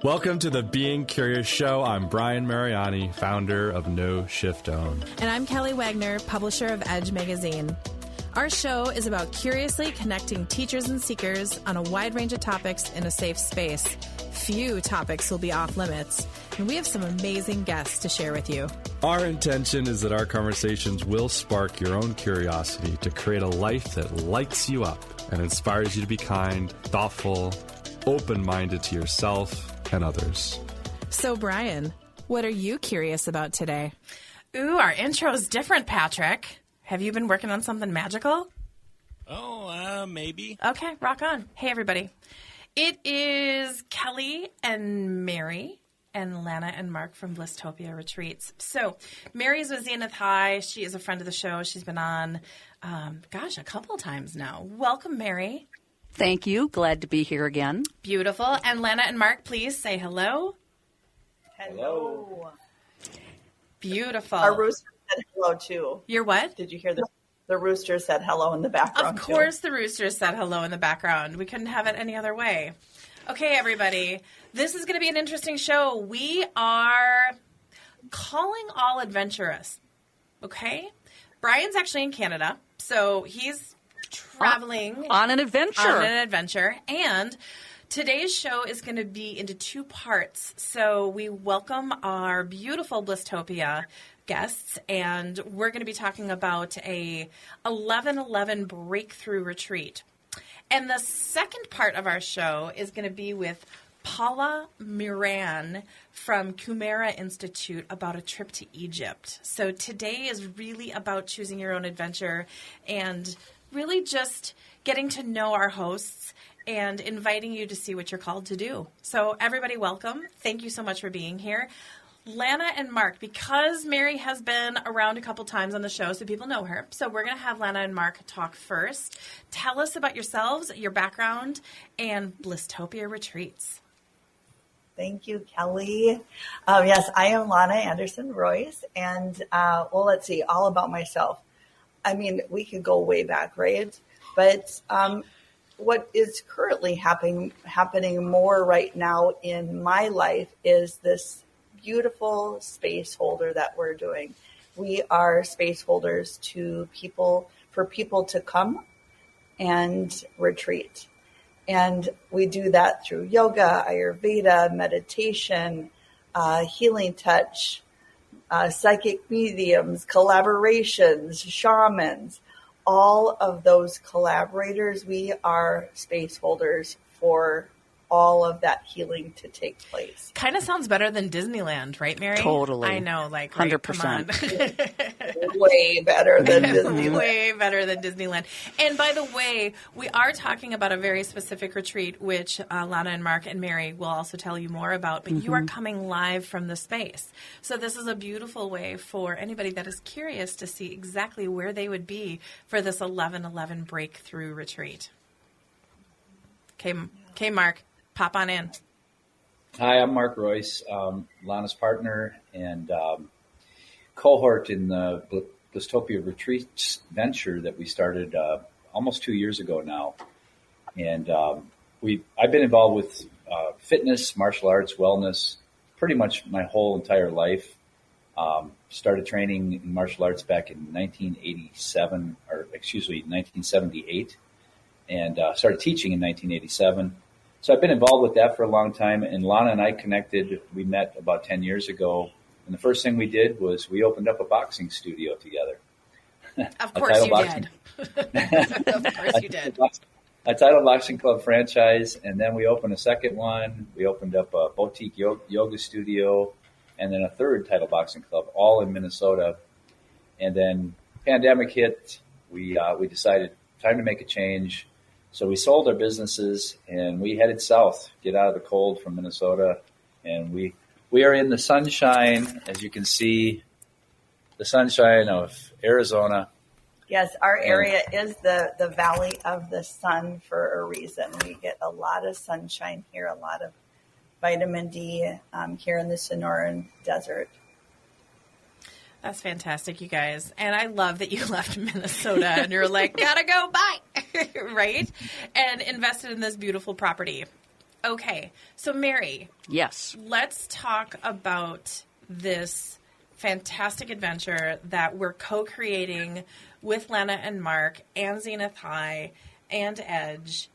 Welcome to the Being Curious Show. I'm Brian Mariani, founder of No Shift Own. And I'm Kelly Wagner, publisher of Edge Magazine. Our show is about curiously connecting teachers and seekers on a wide range of topics in a safe space. Few topics will be off limits, and we have some amazing guests to share with you. Our intention is that our conversations will spark your own curiosity to create a life that lights you up and inspires you to be kind, thoughtful, open-minded to yourself and others. So, Brian, what are you curious about today? Ooh, our intro is different, Patrick. Have you been working on something magical? Maybe. Okay, rock on. Hey, everybody. It is Kelly and Mary and Lana and Mark from Blisstopia Retreats. So, Mary's with Zenith High. She is a friend of the show. She's been on, a couple times now. Welcome, Mary. Thank you. Glad to be here again. Beautiful. And Lana and Mark, please say hello. Hello. Beautiful. Our rooster said hello, too. Your what? Did you hear the rooster said hello in the background, Of course the rooster said hello in the background. We couldn't have it any other way. Okay, everybody. This is going to be an interesting show. We are calling all adventurous. Okay? Brian's actually in Canada, so he's traveling on an adventure. And today's show is going to be into two parts. So we welcome our beautiful Blisstopia guests, and we're going to be talking about a 11/11 breakthrough retreat. And the second part of our show is going to be with Paula Muran from Kumara Institute about a trip to Egypt. So today is really about choosing your own adventure and really just getting to know our hosts and inviting you to see what you're called to do. So everybody, welcome. Thank you so much for being here. Lana and Mark, because Mary has been around a couple times on the show, so people know her. So we're going to have Lana and Mark talk first. Tell us about yourselves, your background, and Blisstopia Retreats. Thank you, Kelly. Yes, I am Lana Anderson Royce, and let's see, all about myself. I mean, we could go way back, right? But what is currently happening more right now in my life is this beautiful space holder that we're doing. We are space holders for people to come and retreat. And we do that through yoga, Ayurveda, meditation, healing touch, psychic mediums, collaborations, shamans, all of those collaborators. We are space holders for all of that healing to take place. Kind of sounds better than Disneyland, right, Mary? Totally. I know, like 100%. Way better than Disneyland. Way better than Disneyland. And by the way, we are talking about a very specific retreat, which Lana and Mark and Mary will also tell you more about, but you are coming live from the space. So this is a beautiful way for anybody that is curious to see exactly where they would be for this 11/11 breakthrough retreat. Okay, Mark. Pop on in. Hi, I'm Mark Royce, Lana's partner and cohort in the Blisstopia Retreats venture that we started almost 2 years ago now. And I've been involved with fitness, martial arts, wellness, pretty much my whole entire life. Started training in martial arts back in 1978, and started teaching in 1987. So I've been involved with that for a long time, and Lana and I connected. We met about 10 years ago, and the first thing we did was we opened up a boxing studio together. Of course you did. Of course you did. A Title Boxing Club franchise, and then we opened a second one. We opened up a boutique yoga studio, and then a third Title Boxing Club, all in Minnesota. And then pandemic hit. We decided time to make a change. So we sold our businesses and we headed south, get out of the cold from Minnesota. And we are in the sunshine, as you can see, the sunshine of Arizona. Yes, our area is the Valley of the Sun for a reason. We get a lot of sunshine here, a lot of vitamin D here in the Sonoran Desert. That's fantastic, you guys. And I love that you left Minnesota and you're like, gotta go, bye, right? And invested in this beautiful property. Okay. So, Mary. Yes. Let's talk about this fantastic adventure that we're co-creating with Lana and Mark and Zenith High and Edge.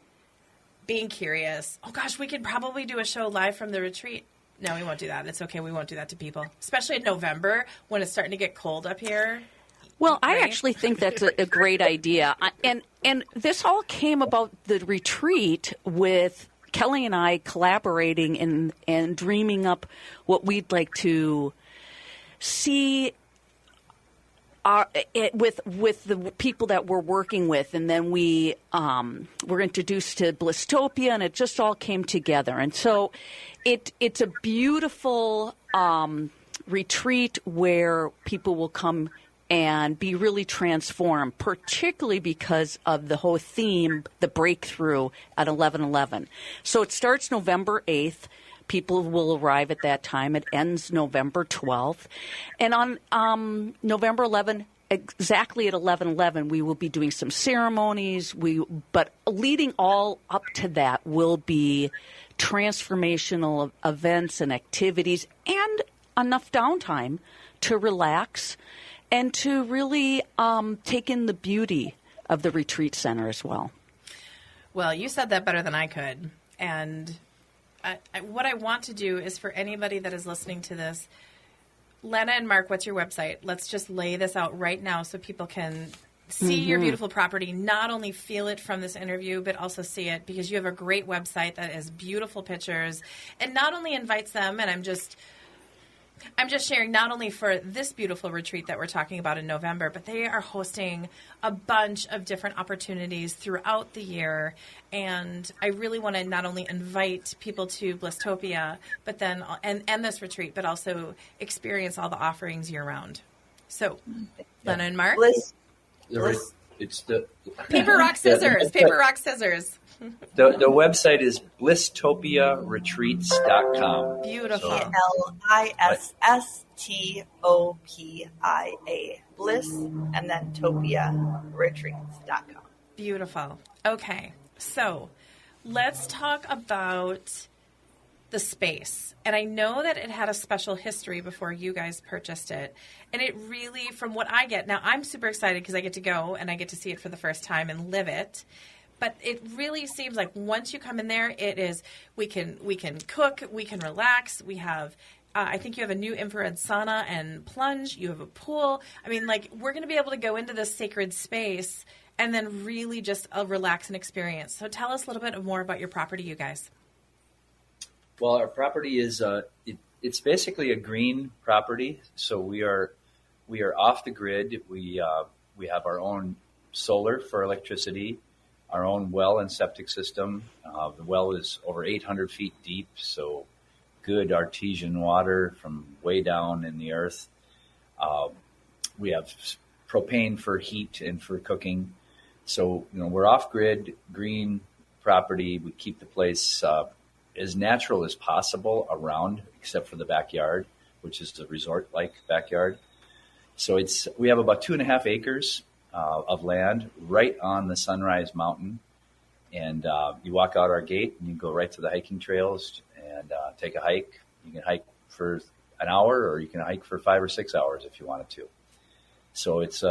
Being curious. Oh, gosh, we could probably do a show live from the retreat. No, we won't do that. It's okay. We won't do that to people, especially in November when it's starting to get cold up here. Well, right? I actually think that's a great idea. And this all came about the retreat with Kelly and I collaborating and dreaming up what we'd like to see with the people that we're working with. And then we were introduced to Blisstopia, and it just all came together. And so it's a beautiful retreat where people will come and be really transformed, particularly because of the whole theme, the breakthrough at 11/11. So it starts November 8th. People will arrive at that time. It ends November 12th. And on November 11th, exactly at 11/11, we will be doing some ceremonies. But leading all up to that will be transformational events and activities and enough downtime to relax and to really take in the beauty of the retreat center as well. Well, you said that better than I could. And what I want to do is for anybody that is listening to this, Lana and Mark, what's your website? Let's just lay this out right now so people can see your beautiful property, not only feel it from this interview, but also see it, because you have a great website that has beautiful pictures and not only invites them, and I'm just sharing not only for this beautiful retreat that we're talking about in November, but they are hosting a bunch of different opportunities throughout the year. And I really want to not only invite people to Blisstopia, but then and this retreat, but also experience all the offerings year round. So, Lana and Mark, It's the paper rock scissors. Paper rock scissors. The website is BlisstOpiaRetreats.com. Beautiful. So, Listopia. Bliss, and then TopiaRetreats.com. Beautiful. Okay. So let's talk about the space. And I know that it had a special history before you guys purchased it. And it really, from what I get, now I'm super excited because I get to go and I get to see it for the first time and live it. But it really seems like once you come in there, it is, we can cook, we can relax. We have, I think you have a new infrared sauna and plunge. You have a pool. I mean, like, we're going to be able to go into this sacred space and then really just relax and experience. So tell us a little bit more about your property, you guys. Well, our property is, it's basically a green property. So we are off the grid. We have our own solar for electricity, our own well and septic system. The well is over 800 feet deep, so good artesian water from way down in the earth. We have propane for heat and for cooking. So, we're off-grid, green property. We keep the place as natural as possible around, except for the backyard, which is the resort-like backyard. So we have about 2.5 acres of land right on the Sunrise Mountain. And you walk out our gate and you go right to the hiking trails and take a hike. You can hike for an hour or you can hike for 5 or 6 hours if you wanted to. So it's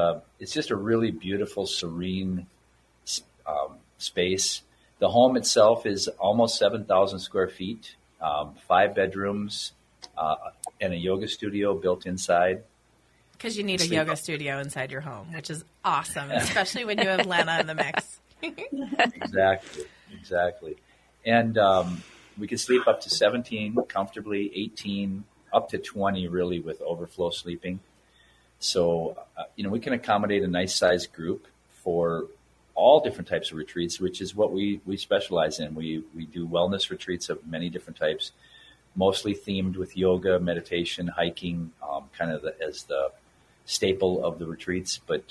just a really beautiful, serene space. The home itself is almost 7,000 square feet, 5 bedrooms, and a yoga studio built inside. Because you need a yoga studio inside your home, which is awesome, especially when you have Lana in the mix. Exactly. And we can sleep up to 17 comfortably, 18, up to 20 really with overflow sleeping. So, we can accommodate a nice sized group for all different types of retreats, which is what we specialize in. We do wellness retreats of many different types, mostly themed with yoga, meditation, hiking, kind of as the staple of the retreats, but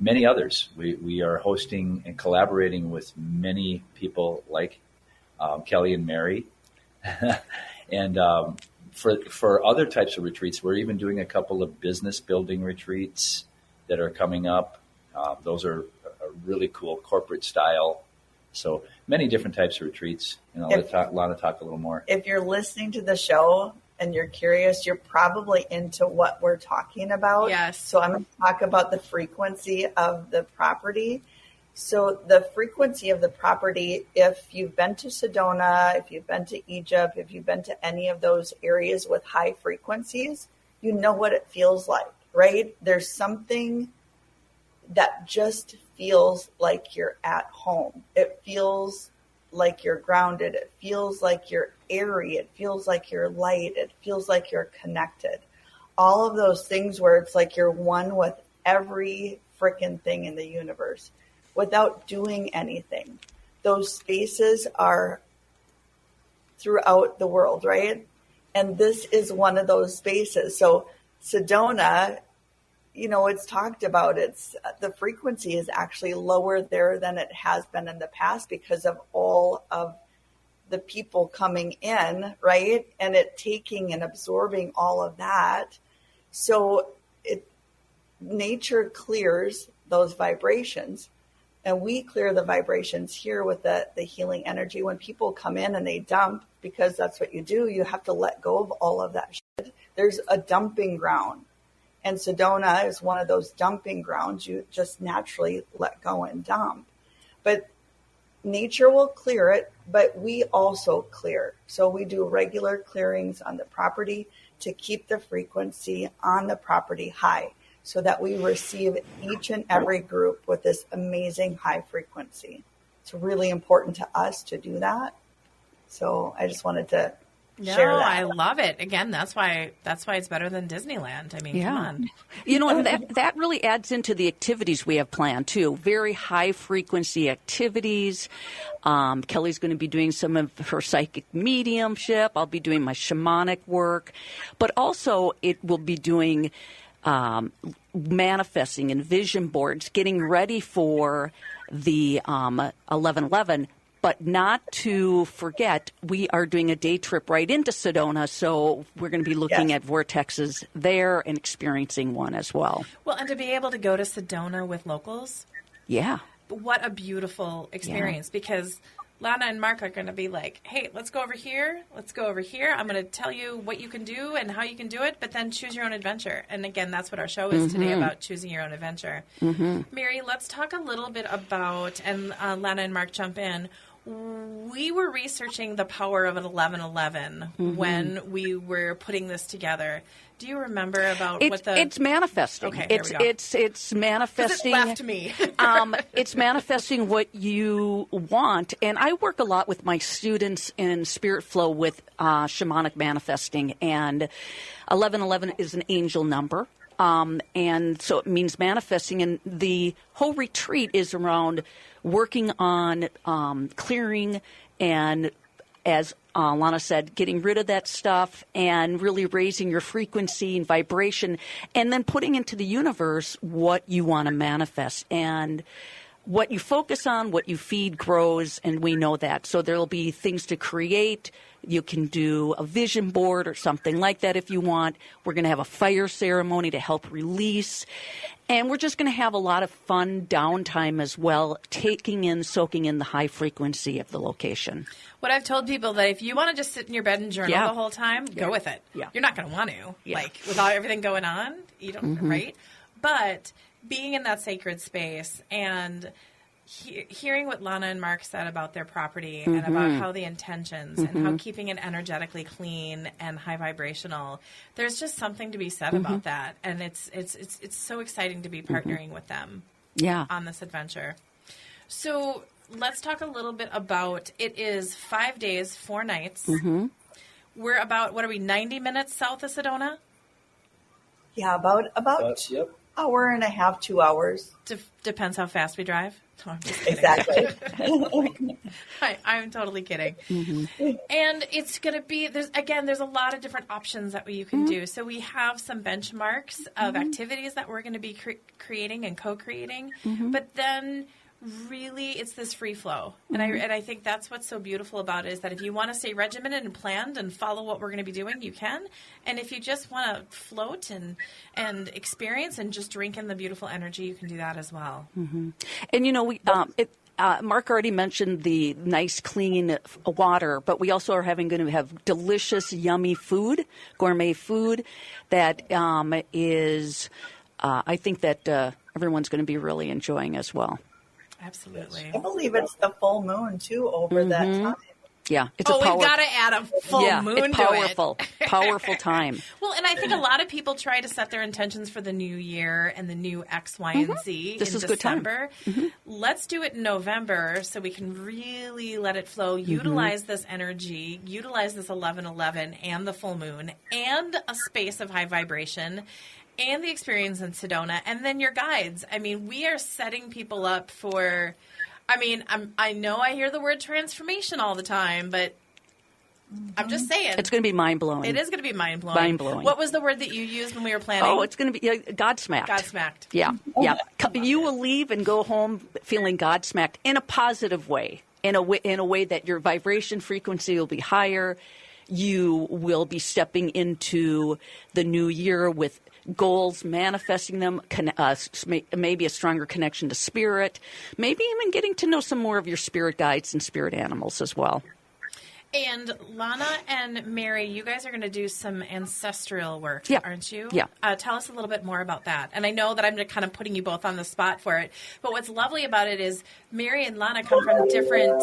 many others. We are hosting and collaborating with many people like Kelly and Mary. And for other types of retreats, we're even doing a couple of business building retreats that are coming up. Those are a really cool corporate style So many different types of retreats. And I'll let Lana talk a little more. If you're listening to the show and you're curious, you're probably into what we're talking about. Yes. So I'm going to talk about the frequency of the property. So the frequency of the property, if you've been to Sedona, if you've been to Egypt, if you've been to any of those areas with high frequencies, you know what it feels like, right? There's something that just feels like you're at home. It feels like you're grounded. It feels like you're airy. It feels like you're light. It feels like you're connected. All of those things where it's like you're one with every freaking thing in the universe without doing anything. Those spaces are throughout the world, right? And this is one of those spaces. So Sedona, it's talked about, the frequency is actually lower there than it has been in the past because of all of the people coming in, right? And it taking and absorbing all of that. So nature clears those vibrations, and we clear the vibrations here with the healing energy. When people come in and they dump, because that's what you do, you have to let go of all of that shit. There's a dumping ground. And Sedona is one of those dumping grounds. You just naturally let go and dump. But nature will clear it, but we also clear. So we do regular clearings on the property to keep the frequency on the property high so that we receive each and every group with this amazing high frequency. It's really important to us to do that. So I just wanted to share that. I love it. Again, that's why it's better than Disneyland. I mean, come on. And that really adds into the activities we have planned too. Very high frequency activities. Kelly's going to be doing some of her psychic mediumship. I'll be doing my shamanic work, but also it will be doing manifesting and vision boards, getting ready for the 11/11. But not to forget, we are doing a day trip right into Sedona, so we're going to be looking at vortexes there and experiencing one as well. Well, and to be able to go to Sedona with locals, what a beautiful experience, because Lana and Mark are going to be like, hey, let's go over here. I'm going to tell you what you can do and how you can do it, but then choose your own adventure. And again, that's what our show is today, about choosing your own adventure. Mary, let's talk a little bit about, and Lana and Mark jump in, we were researching the power of an 11/11 when we were putting this together. Do you remember about what the... It's manifesting. Okay, it's manifesting. It left me. It's manifesting what you want. And I work a lot with my students in Spirit Flow with shamanic manifesting. And 11/11 is an angel number. And so it means manifesting. And the whole retreat is around working on clearing and, as Lana said, getting rid of that stuff and really raising your frequency and vibration, and then putting into the universe what you want to manifest. And what you focus on, what you feed grows, and we know that. So there will be things to create. You can do a vision board or something like that if you want. We're going to have a fire ceremony to help release. And we're just going to have a lot of fun downtime as well, soaking in the high frequency of the location. What I've told people, that if you want to just sit in your bed and journal the whole time, go with it. Yeah. You're not going to want to. Like, without everything going on, you don't, right? But being in that sacred space and hearing what Lana and Mark said about their property and about how the intentions and how keeping it energetically clean and high vibrational, there's just something to be said about that. And it's so exciting to be partnering with them on this adventure. So let's talk a little bit about, it is 5 days, 4 nights. We're about, 90 minutes south of Sedona? Yeah, about hour and a half, 2 hours. Depends how fast we drive. No, I'm just kidding. Exactly. I'm totally kidding. And it's going to be, there's a lot of different options that you can do. So we have some benchmarks of activities that we're going to be creating and co-creating. But then really it's this free flow. And I think that's what's so beautiful about it, is that if you want to stay regimented and planned and follow what we're going to be doing, you can. And if you just want to float and experience and just drink in the beautiful energy, you can do that as well. And we Mark already mentioned the nice, clean water, but we also are going to have delicious, yummy food, gourmet food that is, I think that everyone's going to be really enjoying as well. Absolutely. I believe it's the full moon, too, over that time. Yeah, it's we've got to add a full moon it's to powerful, it. powerful time. Well, and I think a lot of people try to set their intentions for the new year and the new X, Y, and Z This in is good time. December. Let's do it in November so we can really let it flow, utilize this energy, utilize this 11/11 and the full moon and a space of high vibration and the experience in Sedona and then your guides. I mean, we are setting people up for... I mean, I know I hear the word transformation all the time, but I'm just saying. It's going to be mind-blowing. It is going to be mind-blowing. Mind-blowing. What was the word that you used when we were planning? Oh, it's going to be godsmacked. Godsmacked. Yeah, yeah. You will leave and go home feeling godsmacked in a positive way, in a way that your vibration frequency will be higher. You will be stepping into the new year with goals, manifesting them, maybe a stronger connection to spirit, maybe even getting to know some more of your spirit guides and spirit animals as well. And Lana and Mary, you guys are going to do some ancestral work, aren't you? Yeah. Tell us a little bit more about that. And I know that I'm kind of putting you both on the spot for it, but what's lovely about it is Mary and Lana come from different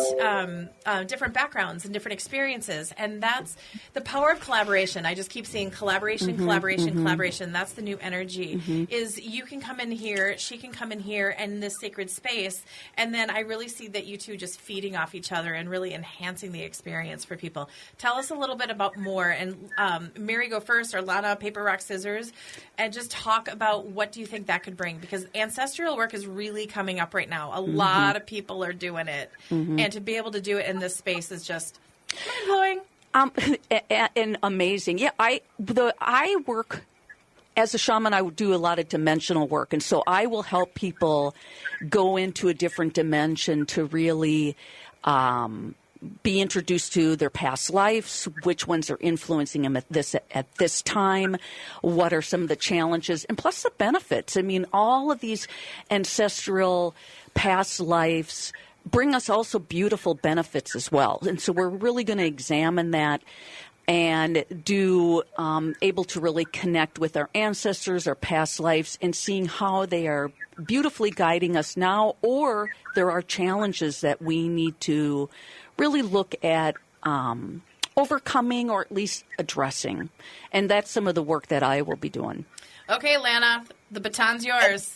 backgrounds and different experiences, and that's the power of collaboration. I just keep seeing collaboration. That's the new energy. Is you can come in here, she can come in here, and this sacred space, and then I really see that you two just feeding off each other and really enhancing the experience for people. Tell us a little bit about more, and Mary, go first, or Lana, paper, rock, scissors, and just talk about what do you think that could bring, because ancestral work is really coming up right now. A lot of people are doing it, and to be able to do it in this space is just mind-blowing. And amazing. Yeah, I work as a shaman. I do a lot of dimensional work, and so I will help people go into a different dimension to really be introduced to their past lives, which ones are influencing them at this time, what are some of the challenges, and plus the benefits. I mean, all of these ancestral past lives bring us also beautiful benefits as well. And so we're really going to examine that and able to really connect with our ancestors, our past lives, and seeing how they are beautifully guiding us now, or there are challenges that we need to really look at overcoming or at least addressing. And that's some of the work that I will be doing. Okay, Lana, the baton's yours.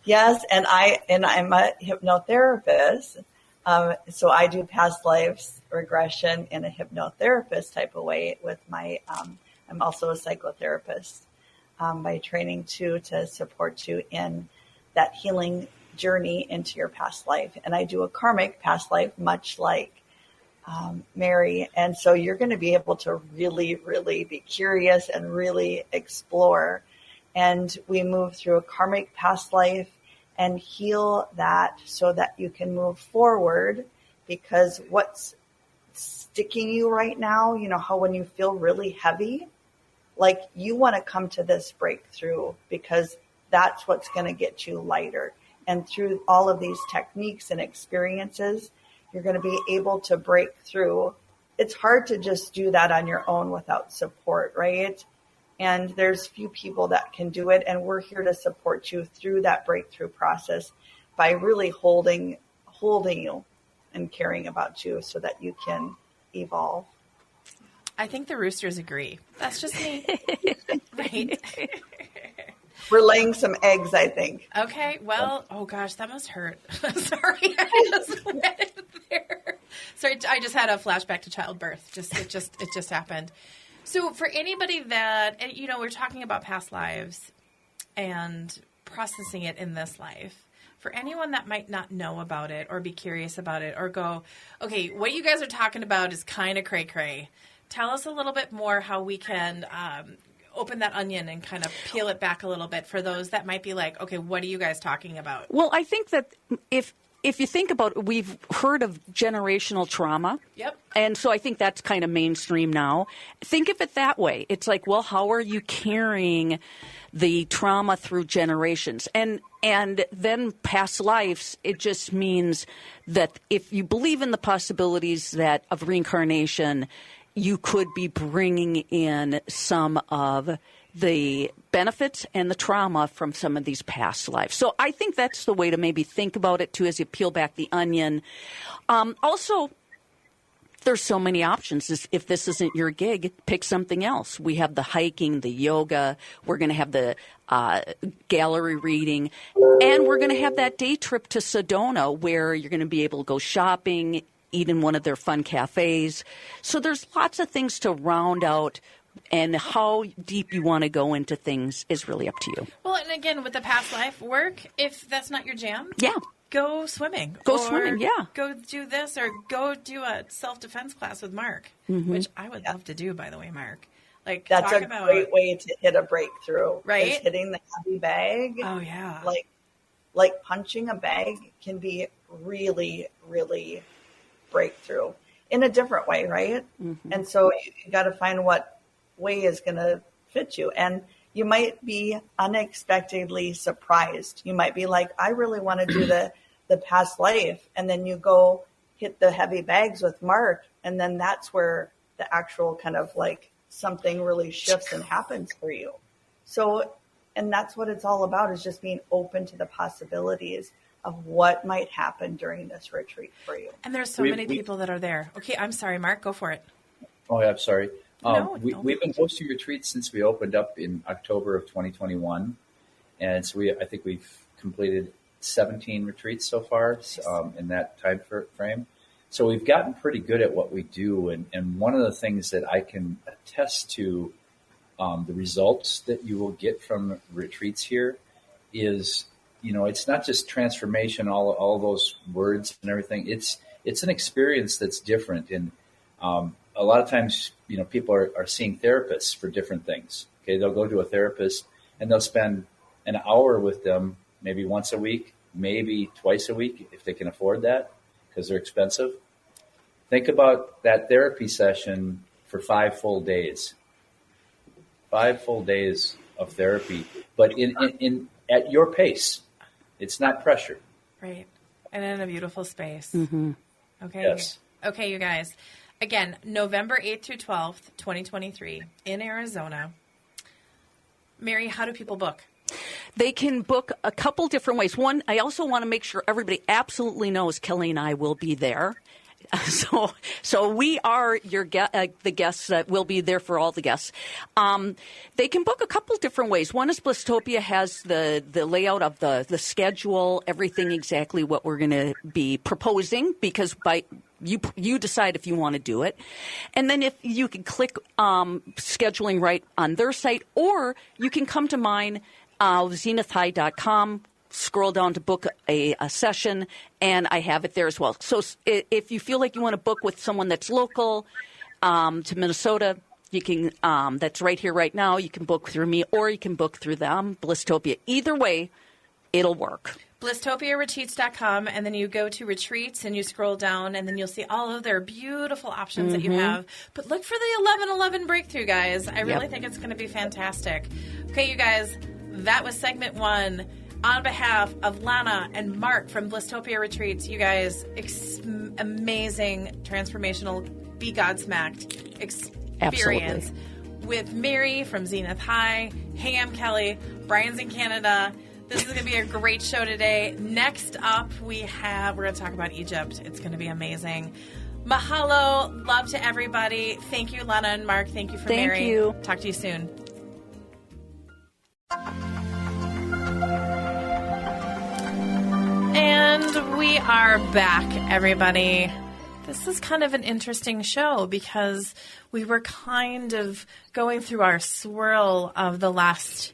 Yes, and I'm a hypnotherapist, so I do past lives regression in a hypnotherapist type of way. With my, I'm also a psychotherapist by training too, to support you in that healing journey into your past life. And I do a karmic past life, much like Mary, and so you're going to be able to really, really be curious and really explore. And we move through a karmic past life and heal that so that you can move forward, because what's sticking you right now, you know how when you feel really heavy, like you want to come to this breakthrough, because that's what's going to get you lighter. And through all of these techniques and experiences, you're going to be able to break through. It's hard to just do that on your own without support, right? And there's few people that can do it. And we're here to support you through that breakthrough process by really holding you and caring about you so that you can evolve. I think the roosters agree. That's just me. Right. We're laying some eggs, I think. Okay. Well, oh gosh, that must hurt. Sorry, I just went there. Sorry, I just had a flashback to childbirth. It just happened. So for anybody that, we're talking about past lives and processing it in this life. For anyone that might not know about it or be curious about it or go, okay, what you guys are talking about is kind of cray-cray. Tell us a little bit more how we can open that onion and kind of peel it back a little bit for those that might be like, okay, what are you guys talking about? Well, I think that if if you think about it, we've heard of generational trauma. Yep. And so I think that's kind of mainstream now. Think of it that way. It's like, well, how are you carrying the trauma through generations? And then past lives, it just means that if you believe in the possibilities of reincarnation, you could be bringing in some of the benefits and the trauma from some of these past lives. So I think that's the way to maybe think about it, too, as you peel back the onion. Also, there's so many options. If this isn't your gig, pick something else. We have the hiking, the yoga. We're going to have the gallery reading. And we're going to have that day trip to Sedona where you're going to be able to go shopping, eat in one of their fun cafes. So there's lots of things to round out. And how deep you want to go into things is really up to you. Well, and again, with the past life work, if that's not your jam, go swimming. Swimming, yeah. Go do this, or go do a self-defense class with Mark, which I would love to do, by the way, Mark. Like, that's a great way to hit a breakthrough, right? Is hitting the heavy bag. Oh, yeah. Like punching a bag can be really, really breakthrough in a different way, right? Mm-hmm. And so you got to find what way is going to fit you. And you might be unexpectedly surprised. You might be like, I really want to do the past life. And then you go hit the heavy bags with Mark. And then that's where the actual kind of like something really shifts and happens for you. So, and that's what it's all about, is just being open to the possibilities of what might happen during this retreat for you. And there's so many people that are there. Okay, I'm sorry, Mark, go for it. Oh, yeah, I'm sorry. No. We've been hosting retreats since we opened up in October of 2021. And so I think we've completed 17 retreats so far in that time frame. So we've gotten pretty good at what we do. And one of the things that I can attest to, the results that you will get from retreats here is, it's not just transformation, all those words and everything. It's an experience that's different. And a lot of times, people are seeing therapists for different things. Okay, they'll go to a therapist and they'll spend an hour with them, maybe once a week, maybe twice a week if they can afford that, because they're expensive. Think about that therapy session for 5 full days. 5 full days of therapy, but in at your pace. It's not pressure. Right, and in a beautiful space. Mm-hmm. Okay. Yes. Okay, you guys. Again, November 8th through 12th, 2023, in Arizona. Mary, how do people book? They can book a couple different ways. One, I also want to make sure everybody absolutely knows Kelly and I will be there. So we are the guests that will be there for all the guests. They can book a couple different ways. One is Blisstopia has the layout of the schedule, everything exactly what we're going to be proposing, because you decide if you want to do it. And then if you can click scheduling right on their site, or you can come to mine, zenithhigh.com. Scroll down to book a session, and I have it there as well. So if you feel like you want to book with someone that's local to Minnesota, you can. That's right here, right now. You can book through me, or you can book through them, Blisstopia. Either way, it'll work. BlisstopiaRetreats.com, and then you go to retreats and you scroll down, and then you'll see all of their beautiful options that you have. But look for the 1111 breakthrough, guys. I really think it's going to be fantastic. Okay, you guys, that was segment 1. On behalf of Lana and Mark from Blisstopia Retreats, you guys, amazing, transformational, be Godsmacked experience. Absolutely. With Mary from Zenith High. Hey, I'm Kelly. Brian's in Canada. This is going to be a great show today. Next up, we're going to talk about Egypt. It's going to be amazing. Mahalo. Love to everybody. Thank you, Lana and Mark. Thank you for Mary. Thank you. Talk to you soon. And we are back, everybody. This is kind of an interesting show because we were kind of going through our swirl of the last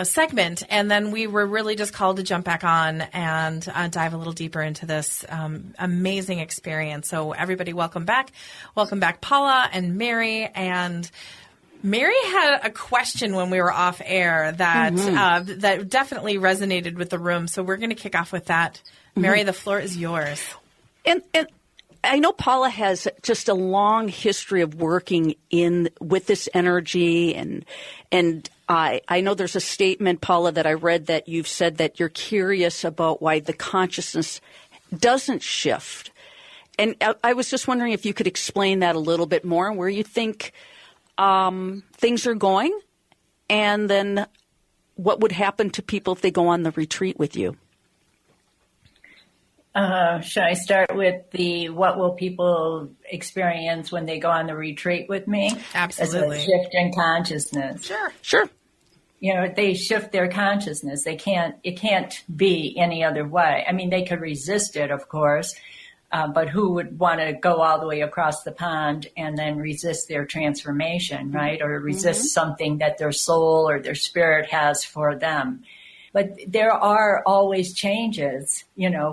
segment, and then we were really just called to jump back on and dive a little deeper into this amazing experience. So everybody, welcome back. Welcome back, Paula and Mary. And Mary had a question when we were off air that that definitely resonated with the room. So we're going to kick off with that. Mary, the floor is yours. And I know Paula has just a long history of working with this energy, and I know there's a statement, Paula, that I read that you've said that you're curious about why the consciousness doesn't shift. And I was just wondering if you could explain that a little bit more, where you think things are going, and then what would happen to people if they go on the retreat with you? Should I start with what will people experience when they go on the retreat with me? Absolutely. As a shift in consciousness. Sure. They shift their consciousness. It can't be any other way. I mean, they could resist it, of course, but who would want to go all the way across the pond and then resist their transformation, right? Or resist something that their soul or their spirit has for them. But there are always changes,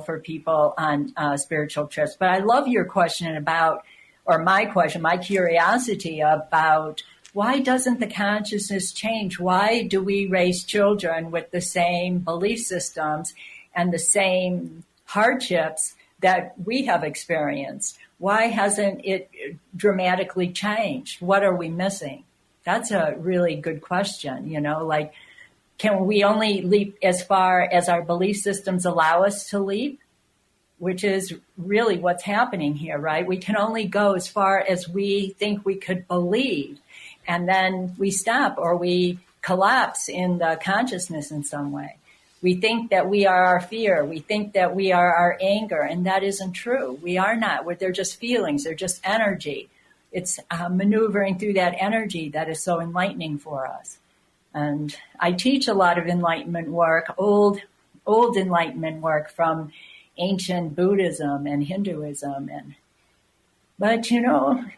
for people on spiritual trips. But I love your question my curiosity about why doesn't the consciousness change? Why do we raise children with the same belief systems and the same hardships that we have experienced? Why hasn't it dramatically changed? What are we missing? That's a really good question, can we only leap as far as our belief systems allow us to leap? Which is really what's happening here, right? We can only go as far as we think we could believe. And then we stop or we collapse in the consciousness in some way. We think that we are our fear. We think that we are our anger. And that isn't true. We are not. They're just feelings. They're just energy. It's maneuvering through that energy that is so enlightening for us. And I teach a lot of enlightenment work, old enlightenment work from ancient Buddhism and Hinduism. But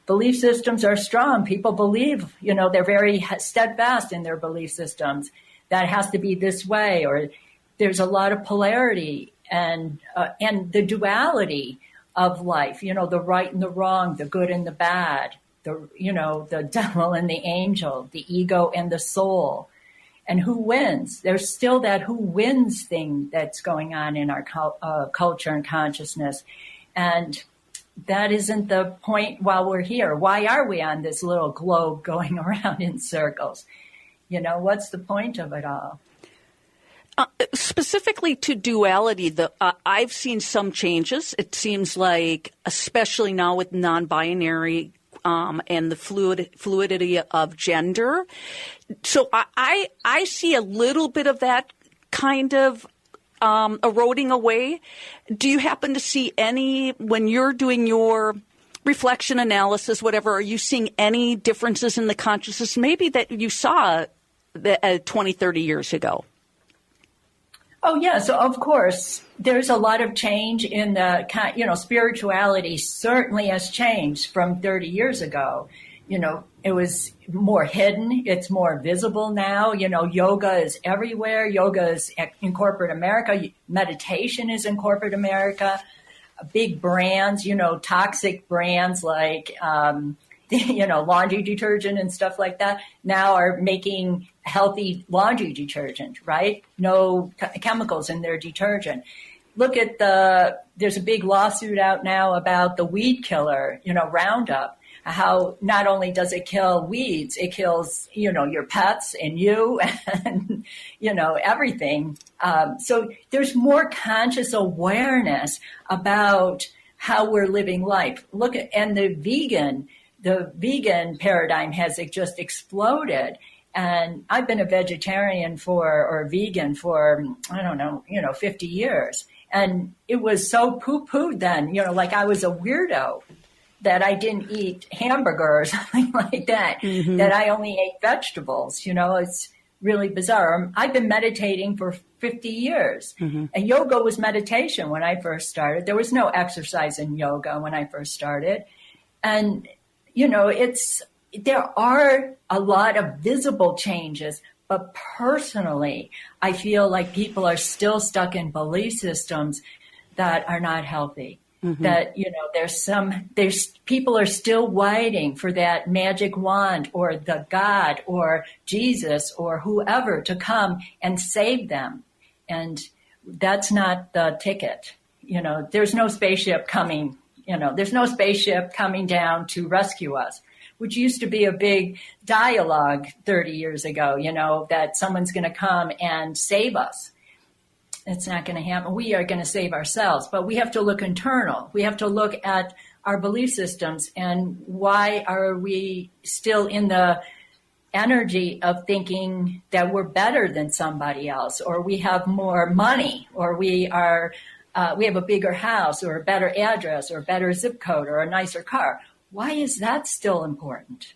belief systems are strong. People believe, they're very steadfast in their belief systems. That has to be this way, or there's a lot of polarity and the duality of life, the right and the wrong, the good and the bad. The devil and the angel, the ego and the soul, and who wins. There's still that who wins thing that's going on in our culture and consciousness. And that isn't the point while we're here. Why are we on this little globe going around in circles? What's the point of it all? Specifically to duality, I've seen some changes. It seems like, especially now with non-binary and the fluidity of gender. So I see a little bit of that kind of eroding away. Do you happen to see any, when you're doing your reflection analysis, whatever, are you seeing any differences in the consciousness maybe that you saw 20, 30 years ago? Oh, yeah. So, of course, there's a lot of change in the, spirituality certainly has changed from 30 years ago. It was more hidden. It's more visible now. Yoga is everywhere. Yoga is in corporate America. Meditation is in corporate America. Big brands, toxic brands like, laundry detergent and stuff like that now are making healthy laundry detergent, right? No chemicals in their detergent. Look at there's a big lawsuit out now about the weed killer, Roundup, how not only does it kill weeds, it kills, your pets and you and, everything. So there's more conscious awareness about how we're living life. And the vegan paradigm has just exploded. And I've been a vegetarian or vegan for, 50 years. And it was so poo-pooed then, like I was a weirdo that I didn't eat hamburger or something like that, that I only ate vegetables. It's really bizarre. I've been meditating for 50 years. And yoga was meditation when I first started. There was no exercise in yoga when I first started. And, there are a lot of visible changes, but personally, I feel like people are still stuck in belief systems that are not healthy. that, there's people are still waiting for that magic wand or the God or Jesus or whoever to come and save them. And that's not the ticket. There's no spaceship coming, there's no spaceship coming down to rescue us, which used to be a big dialogue 30 years ago, that someone's going to come and save us. It's not going to happen. We are going to save ourselves, but we have to look internal. We have to look at our belief systems and why are we still in the energy of thinking that we're better than somebody else, or we have more money, or we have a bigger house or a better address or a better zip code or a nicer car. Why is that still important?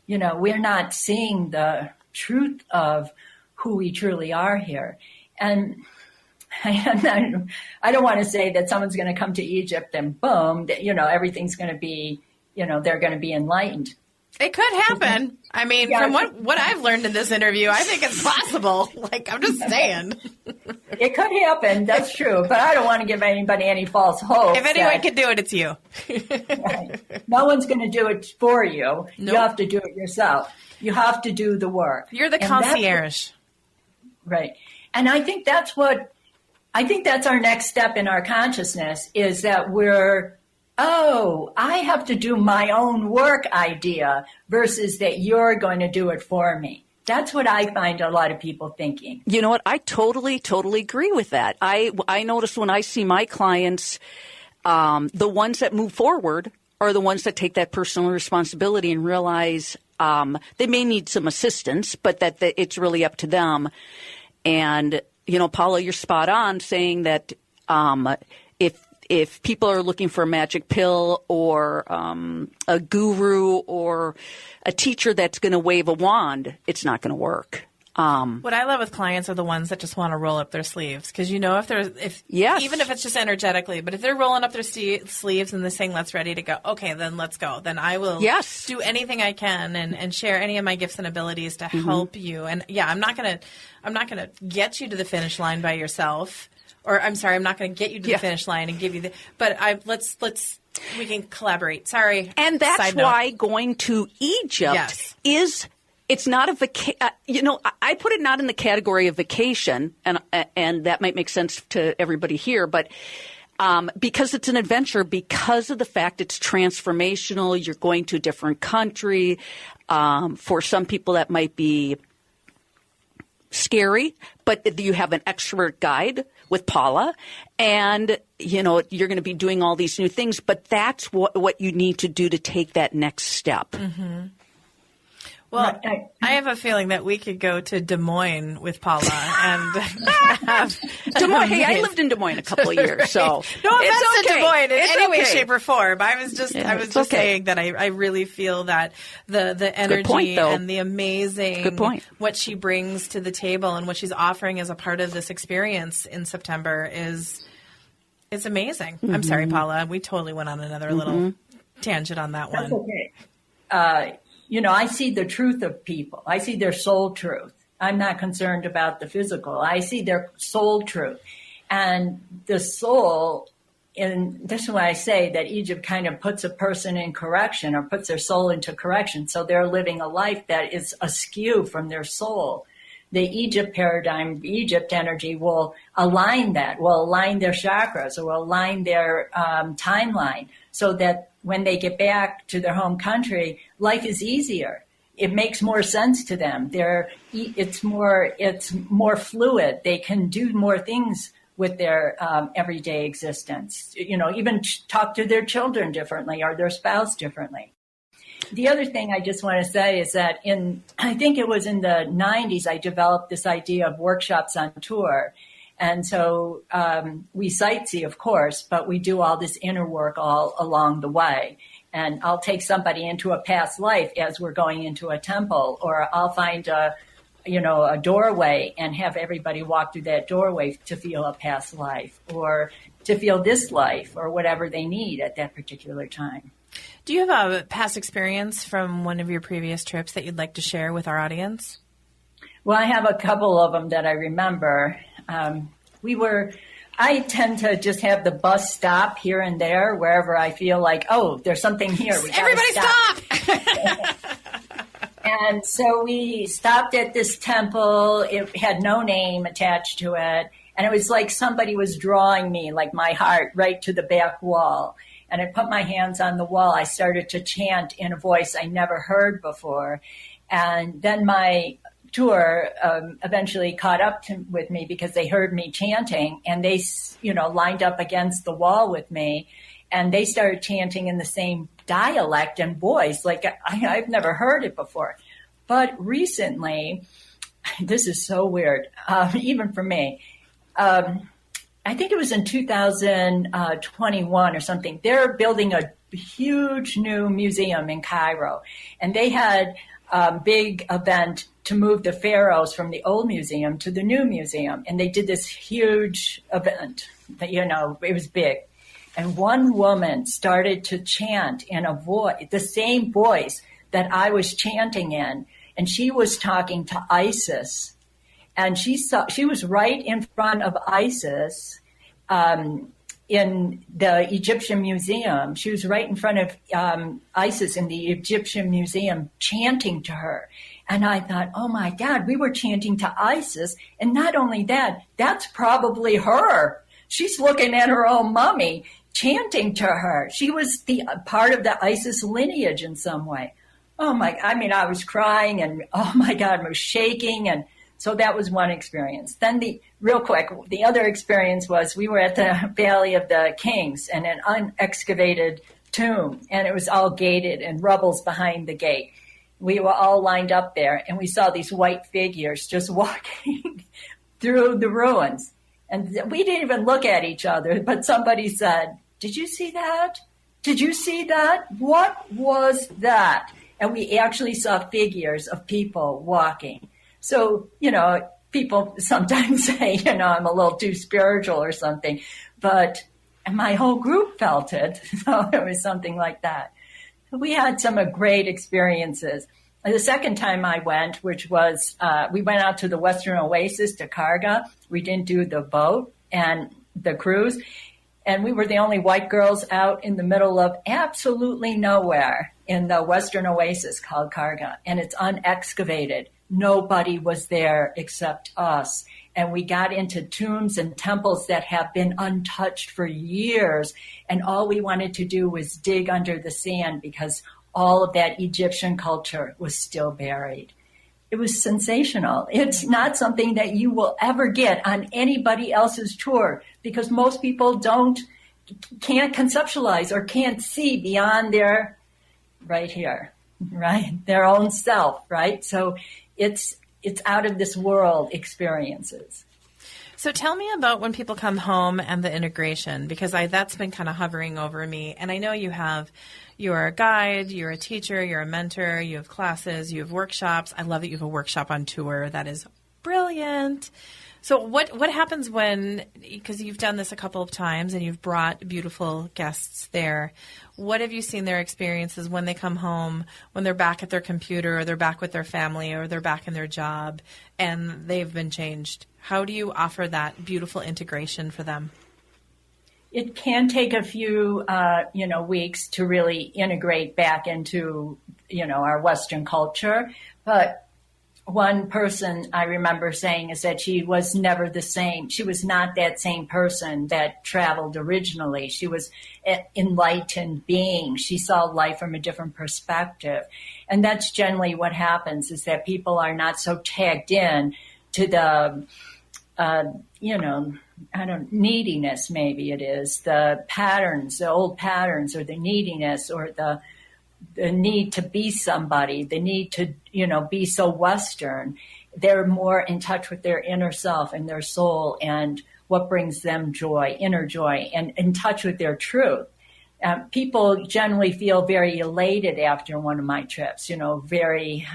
We're not seeing the truth of who we truly are here. And I don't want to say that someone's going to come to Egypt and boom, everything's going to be, they're going to be enlightened. It could happen. I mean, from what I've learned in this interview, I think it's possible. I'm just saying. It could happen. That's true. But I don't want to give anybody any false hope. If anyone can do it, it's you. Right. No one's going to do it for you. Nope. You have to do it yourself. You have to do the work. You're the concierge. Right. And I think that's our next step in our consciousness is that I have to do my own work idea versus that you're going to do it for me. That's what I find a lot of people thinking. You know what? I totally agree with that. I notice when I see my clients, the ones that move forward are the ones that take that personal responsibility and realize they may need some assistance, but that it's really up to them. And Paula, you're spot on saying that if people are looking for a magic pill or a guru or a teacher that's going to wave a wand, it's not going to work. What I love with clients are the ones that just want to roll up their sleeves because even if it's just energetically, but if they're rolling up their sleeves and they're saying let's ready to go, okay, then let's go. Then I will do anything I can and share any of my gifts and abilities to help you. And I'm not gonna get you to the finish line by yourself. Or I'm sorry, I'm not going to get you to the finish line and give you but we can collaborate. Sorry. And that's why going to Egypt it's not a vacation. I put it not in the category of vacation, and that might make sense to everybody here, but because it's an adventure, because of the fact it's transformational, you're going to a different country. For some people, that might be scary, but you have an expert guide with Paula, and you're going to be doing all these new things. But that's what you need to do to take that next step. Mm-hmm. Well, I have a feeling that we could go to Des Moines with Paula and have Des Moines. Hey, I lived in Des Moines a couple of years, so no offense to Des Moines in any way, shape, or form. I was just saying that I really feel that the energy and the amazing what she brings to the table and what she's offering as a part of this experience in September is amazing. Mm-hmm. I'm sorry, Paula. We totally went on another little tangent on that one. That's okay. I see the truth of people. I see their soul truth. I'm not concerned about the physical. I see their soul truth. And the soul, and this is why I say that Egypt kind of puts a person in correction or puts their soul into correction. So they're living a life that is askew from their soul. The Egypt paradigm, Egypt energy will align that, will align their chakras, or will align their timeline so that when they get back to their home country, life is easier. It makes more sense to them. It's more fluid. They can do more things with their everyday existence. Even talk to their children differently or their spouse differently. The other thing I just want to say is that I think it was in the 90s, I developed this idea of workshops on tour. And so we sightsee, of course, but we do all this inner work all along the way. And I'll take somebody into a past life as we're going into a temple, or I'll find a doorway and have everybody walk through that doorway to feel a past life or to feel this life or whatever they need at that particular time. Do you have a past experience from one of your previous trips that you'd like to share with our audience? Well, I have a couple of them that I remember. We were I tend to just have the bus stop here and there wherever I feel like, oh, there's something here. We gotta Everybody stop! And so we stopped at this temple. It had no name attached to it. And it was like somebody was drawing me, like my heart, right to the back wall. And I put my hands on the wall. I started to chant in a voice I never heard before. And then my tour eventually caught up with me because they heard me chanting, and they, lined up against the wall with me, and they started chanting in the same dialect and voice, like I've never heard it before. But recently, this is so weird, even for me. I think it was in 2021 or something. They're building a huge new museum in Cairo, and they had a big event to move the pharaohs from the old museum to the new museum. And they did this huge event that, it was big. And one woman started to chant in a voice, the same voice that I was chanting in. And she was talking to Isis. And she was right in front of Isis, in the Egyptian museum. She was right in front of Isis in the Egyptian museum chanting to her. And I thought, oh my God, we were chanting to Isis. And not only that, that's probably her. She's looking at her own mummy, chanting to her. She was the part of the Isis lineage in some way. I was crying and oh my God, I was shaking. And so that was one experience. Then the other experience was we were at the Valley of the Kings and an unexcavated tomb, and it was all gated and rubble's behind the gate. We were all lined up there, and we saw these white figures just walking through the ruins. And we didn't even look at each other, but somebody said, "Did you see that? Did you see that? What was that?" And we actually saw figures of people walking. So, people sometimes say, I'm a little too spiritual or something, but my whole group felt it. So it was something like that. We had some great experiences. And the second time I went, which was, we went out to the Western Oasis to Karga. We didn't do the boat and the cruise. And we were the only white girls out in the middle of absolutely nowhere in the Western Oasis called Karga. And it's unexcavated. Nobody was there except us. And we got into tombs and temples that have been untouched for years. And all we wanted to do was dig under the sand because all of that Egyptian culture was still buried. It was sensational. It's not something that you will ever get on anybody else's tour because most people can't conceptualize or can't see beyond their right here, right? Their own self, right? So it's out of this world experiences. So tell me about when people come home and the integration, because that's been kind of hovering over me. And I know you're a guide, you're a teacher, you're a mentor, you have classes, you have workshops. I love that you have a workshop on tour. That is brilliant. So what happens because you've done this a couple of times and you've brought beautiful guests there, what have you seen their experiences when they come home, when they're back at their computer or they're back with their family or they're back in their job and they've been changed? How do you offer that beautiful integration for them? It can take a few, weeks to really integrate back into, our Western culture. But one person I remember saying is that she was never the same. She was not that same person that traveled originally. She was an enlightened being. She saw life from a different perspective. And that's generally what happens is that people are not so tagged in to the, neediness, maybe it is, the patterns, the old patterns or the neediness or the need to be somebody, the need to, be so Western. They're more in touch with their inner self and their soul and what brings them joy, inner joy, and in touch with their truth. People generally feel very elated after one of my trips, very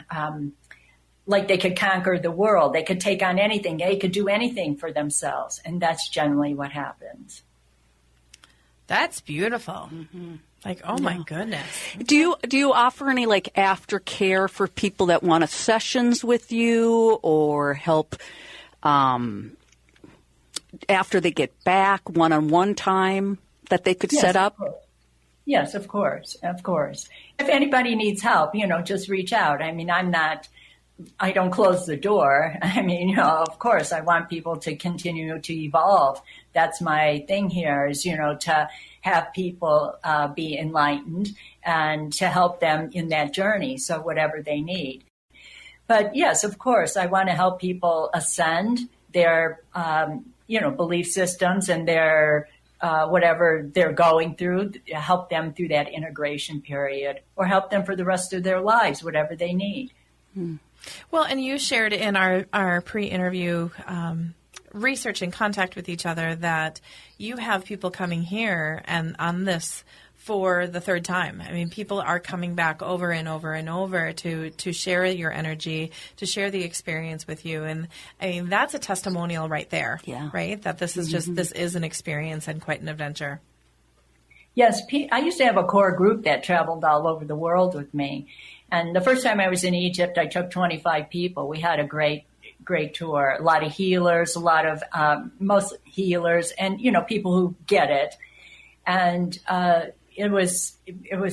like they could conquer the world. They could take on anything. They could do anything for themselves. And that's generally what happens. That's beautiful. Mm-hmm. My goodness. Do you offer any aftercare for people that want sessions with you or help, after they get back, one-on-one time that they could set up? Yes, of course. If anybody needs help, just reach out. I mean, I don't close the door. I mean, of course, I want people to continue to evolve. That's my thing here is, to have people be enlightened and to help them in that journey. So whatever they need. But yes, of course, I want to help people ascend their, belief systems and their whatever they're going through, help them through that integration period or help them for the rest of their lives, whatever they need. Well, and you shared in our pre-interview research and contact with each other that you have people coming here and on this for the third time. I mean, people are coming back over and over and over to share your energy, to share the experience with you. And I mean, that's a testimonial right there, right? That this is this is an experience and quite an adventure. Yes, I used to have a core group that traveled all over the world with me. And the first time I was in Egypt, I took 25 people. We had a great tour, a lot of healers, most healers and, people who get it. And, it was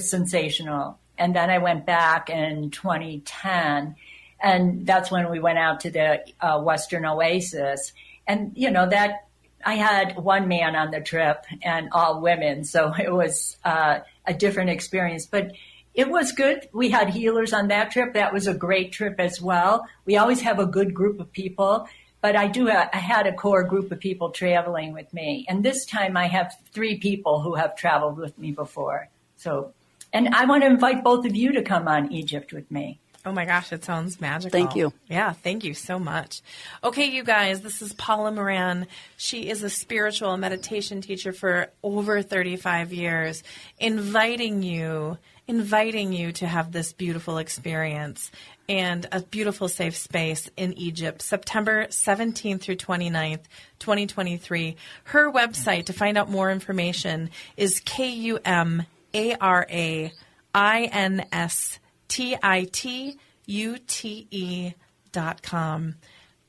sensational. And then I went back in 2010, and that's when we went out to the Western Oasis. And, that I had one man on the trip and all women. So it was a different experience, but it was good. We had healers on that trip. That was a great trip as well. We always have a good group of people. But I had a core group of people traveling with me. And this time I have 3 people who have traveled with me before. So, and I want to invite both of you to come on Egypt with me. Oh my gosh, it sounds magical. Thank you. Yeah, thank you so much. Okay, you guys, this is Paula Muran. She is a spiritual meditation teacher for over 35 years, inviting you to have this beautiful experience and a beautiful safe space in Egypt, September 17th through 29th, 2023. Her website to find out more information is KumariDevi.com.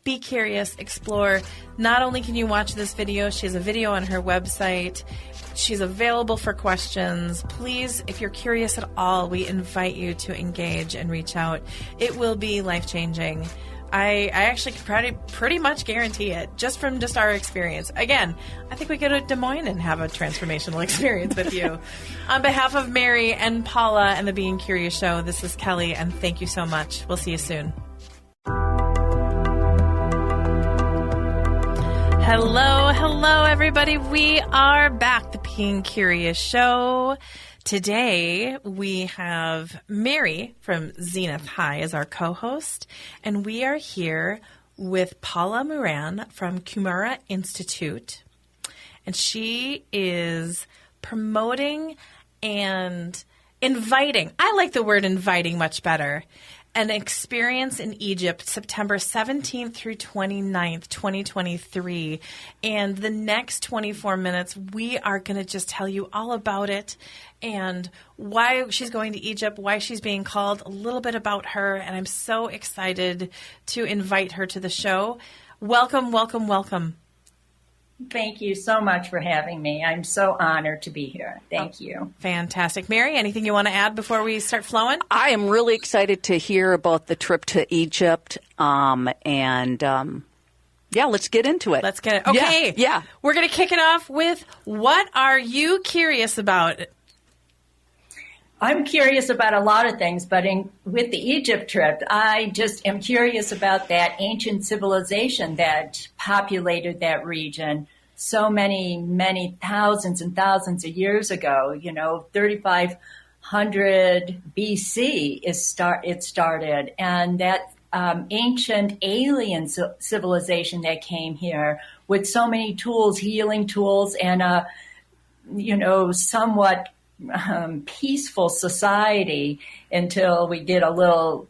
Be curious, explore. Not only can you watch this video, she has a video on her website. She's available for questions. Please, if you're curious at all, we invite you to engage and reach out. It will be life-changing. I actually can pretty much guarantee it, just from our experience. Again, I think we go to Des Moines and have a transformational experience with you. On behalf of Mary and Paula and the Being Curious Show, this is Kelly, and thank you so much. We'll see you soon. Hello, everybody. We are back, the Being Curious Show. Today, we have Mary from Zenith High as our co-host, and we are here with Paula Muran from Kumara Institute, and she is promoting and inviting. I like the word inviting much better. An experience in Egypt, September 17th through 29th, 2023. And the next 24 minutes, we are going to just tell you all about it and why she's going to Egypt, why she's being called, a little bit about her. And I'm so excited to invite her to the show. Welcome, welcome, welcome. Thank you so much for having me. I'm so honored to be here. Thank you. Fantastic. Mary, anything you want to add before we start flowing? I am really excited to hear about the trip to Egypt. Let's get into it. Let's get it. Okay. Yeah. We're going to kick it off with, what are you curious about? I'm curious about a lot of things, but with the Egypt trip, I just am curious about that ancient civilization that populated that region so many thousands and thousands of years ago. 3,500 BC it started, and that ancient alien civilization that came here with so many tools, healing tools, and somewhat peaceful society until we get a little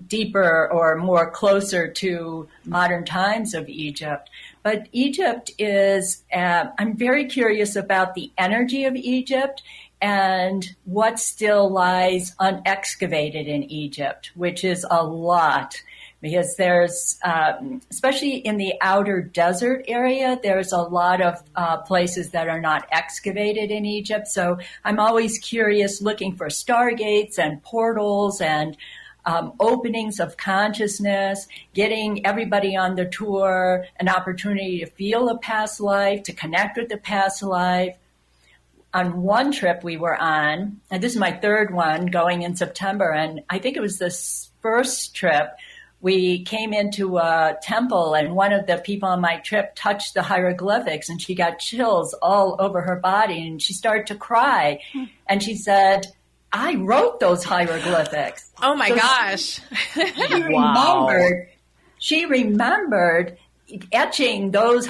deeper or more closer to modern times of Egypt. But Egypt is, I'm very curious about the energy of Egypt and what still lies unexcavated in Egypt, which is a lot. because there's, especially in the outer desert area, there's a lot of places that are not excavated in Egypt. So I'm always curious, looking for stargates and portals and openings of consciousness, getting everybody on the tour an opportunity to feel a past life, to connect with the past life. On one trip we were on, and this is my third one going in September, and I think it was this first trip, we came into a temple and one of the people on my trip touched the hieroglyphics and she got chills all over her body and she started to cry. And she said, I wrote those hieroglyphics. Oh my gosh. She remembered etching those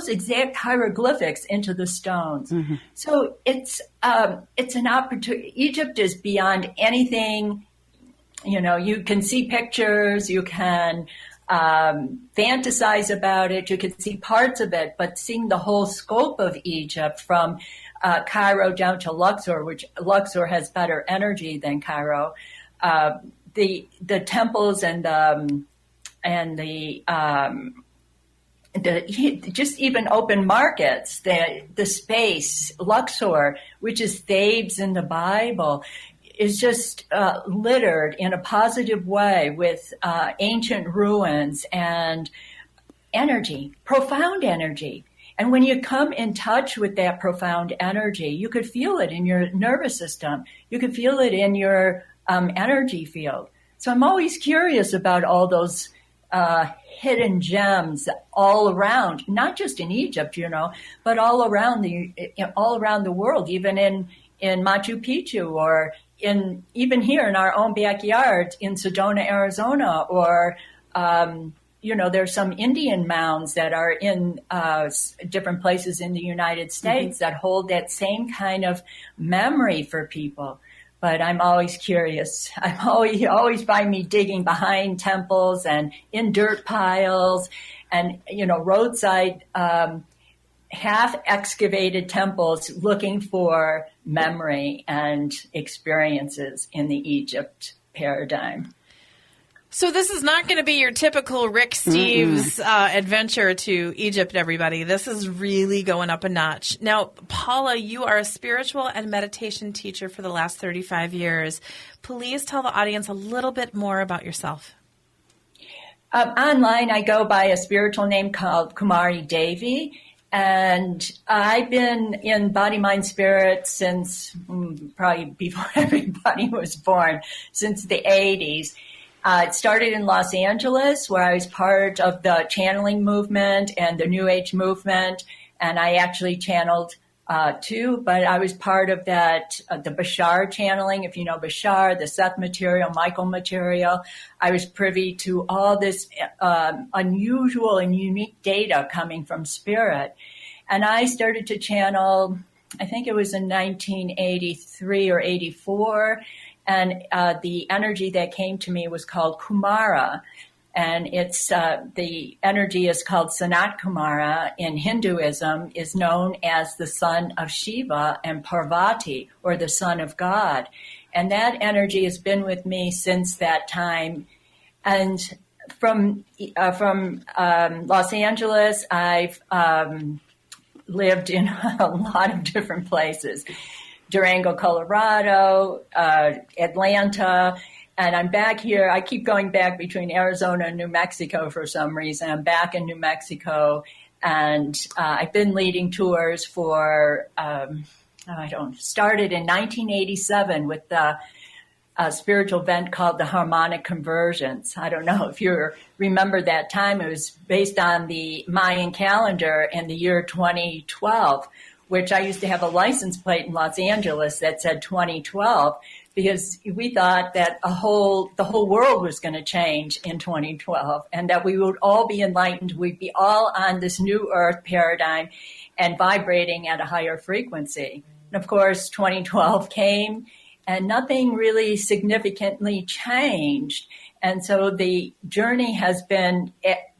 exact hieroglyphics into the stones. Mm-hmm. So it's an opportunity. Egypt is beyond anything. You know, you can see pictures, you can fantasize about it, you can see parts of it, but seeing the whole scope of Egypt from Cairo down to Luxor, which Luxor has better energy than Cairo, the temples and the just even open markets, the space, Luxor, which is Thebes in the Bible, is just littered in a positive way with ancient ruins and energy, profound energy. And when you come in touch with that profound energy, you could feel it in your nervous system. You could feel it in your energy field. So I'm always curious about all those hidden gems all around, not just in Egypt, you know, but all around the world, even in Machu Picchu, or even here in our own backyard in Sedona, Arizona, or there's some Indian mounds that are in different places in the United States that hold that same kind of memory for people. But I'm always curious. You always find me digging behind temples and in dirt piles and, roadside half excavated temples looking for memory and experiences in the Egypt paradigm. So this is not going to be your typical Rick Steves adventure to Egypt, everybody. This is really going up a notch. Now, Paula, you are a spiritual and meditation teacher for the last 35 years. Please tell the audience a little bit more about yourself. Online, I go by a spiritual name called KumariDevi, and I've been in Body, Mind, Spirit since probably before everybody was born, since the 80s. It started in Los Angeles, where I was part of the channeling movement and the New Age movement, and I actually channeled too, but I was part of that, the Bashar channeling, if you know Bashar, the Seth material, Michael material. I was privy to all this unusual and unique data coming from spirit. And I started to channel, I think it was in 1983 or 84, and the energy that came to me was called Kumara. And it's the energy is called Sanat Kumara in Hinduism, is known as the son of Shiva and Parvati, or the son of God. And that energy has been with me since that time. And from Los Angeles, I've lived in a lot of different places. Durango, Colorado, Atlanta, and I'm back here. I keep going back between Arizona and New Mexico for some reason. I'm back in New Mexico, and I've been leading tours for, started in 1987 with a spiritual event called the Harmonic Convergence. I don't know if you remember that time. It was based on the Mayan calendar in the year 2012, which I used to have a license plate in Los Angeles that said 2012, because we thought that the whole world was going to change in 2012 and that we would all be enlightened. We'd be all on this new earth paradigm and vibrating at a higher frequency. And of course, 2012 came and nothing really significantly changed. And so the journey has been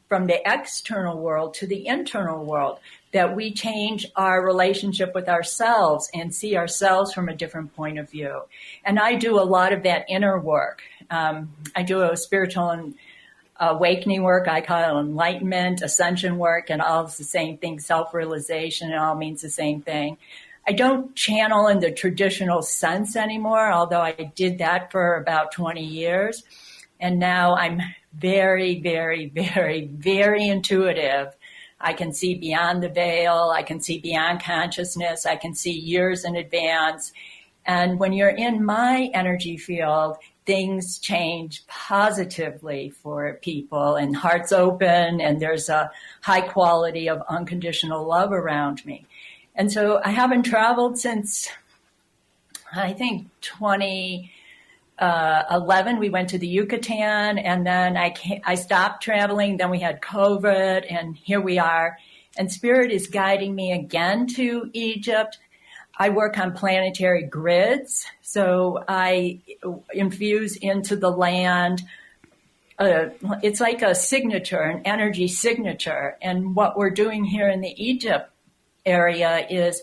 from the external world to the internal world, that we change our relationship with ourselves and see ourselves from a different point of view. And I do a lot of that inner work. I do a spiritual and awakening work. I call it enlightenment, ascension work, and all is the same thing. Self-realization, it all means the same thing. I don't channel in the traditional sense anymore, although I did that for about 20 years. And now I'm very, very, very, very intuitive. I can see beyond the veil. I can see beyond consciousness. I can see years in advance. And when you're in my energy field, things change positively for people, and hearts open, and there's a high quality of unconditional love around me. And so I haven't traveled since, I think, 2011. We went to the Yucatan, and then I stopped traveling. Then we had COVID, and here we are. And Spirit is guiding me again to Egypt. I work on planetary grids, so I infuse into the land. It's like a signature, an energy signature. And what we're doing here in the Egypt area is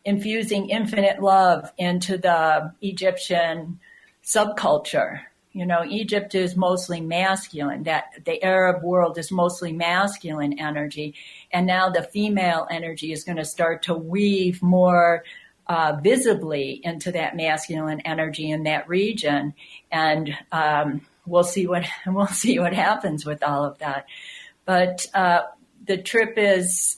infusing infinite love into the Egyptian subculture. You know, Egypt is mostly masculine. That the Arab world is mostly masculine energy, and now the female energy is going to start to weave more visibly into that masculine energy in that region, and we'll see what happens with all of that. But the trip is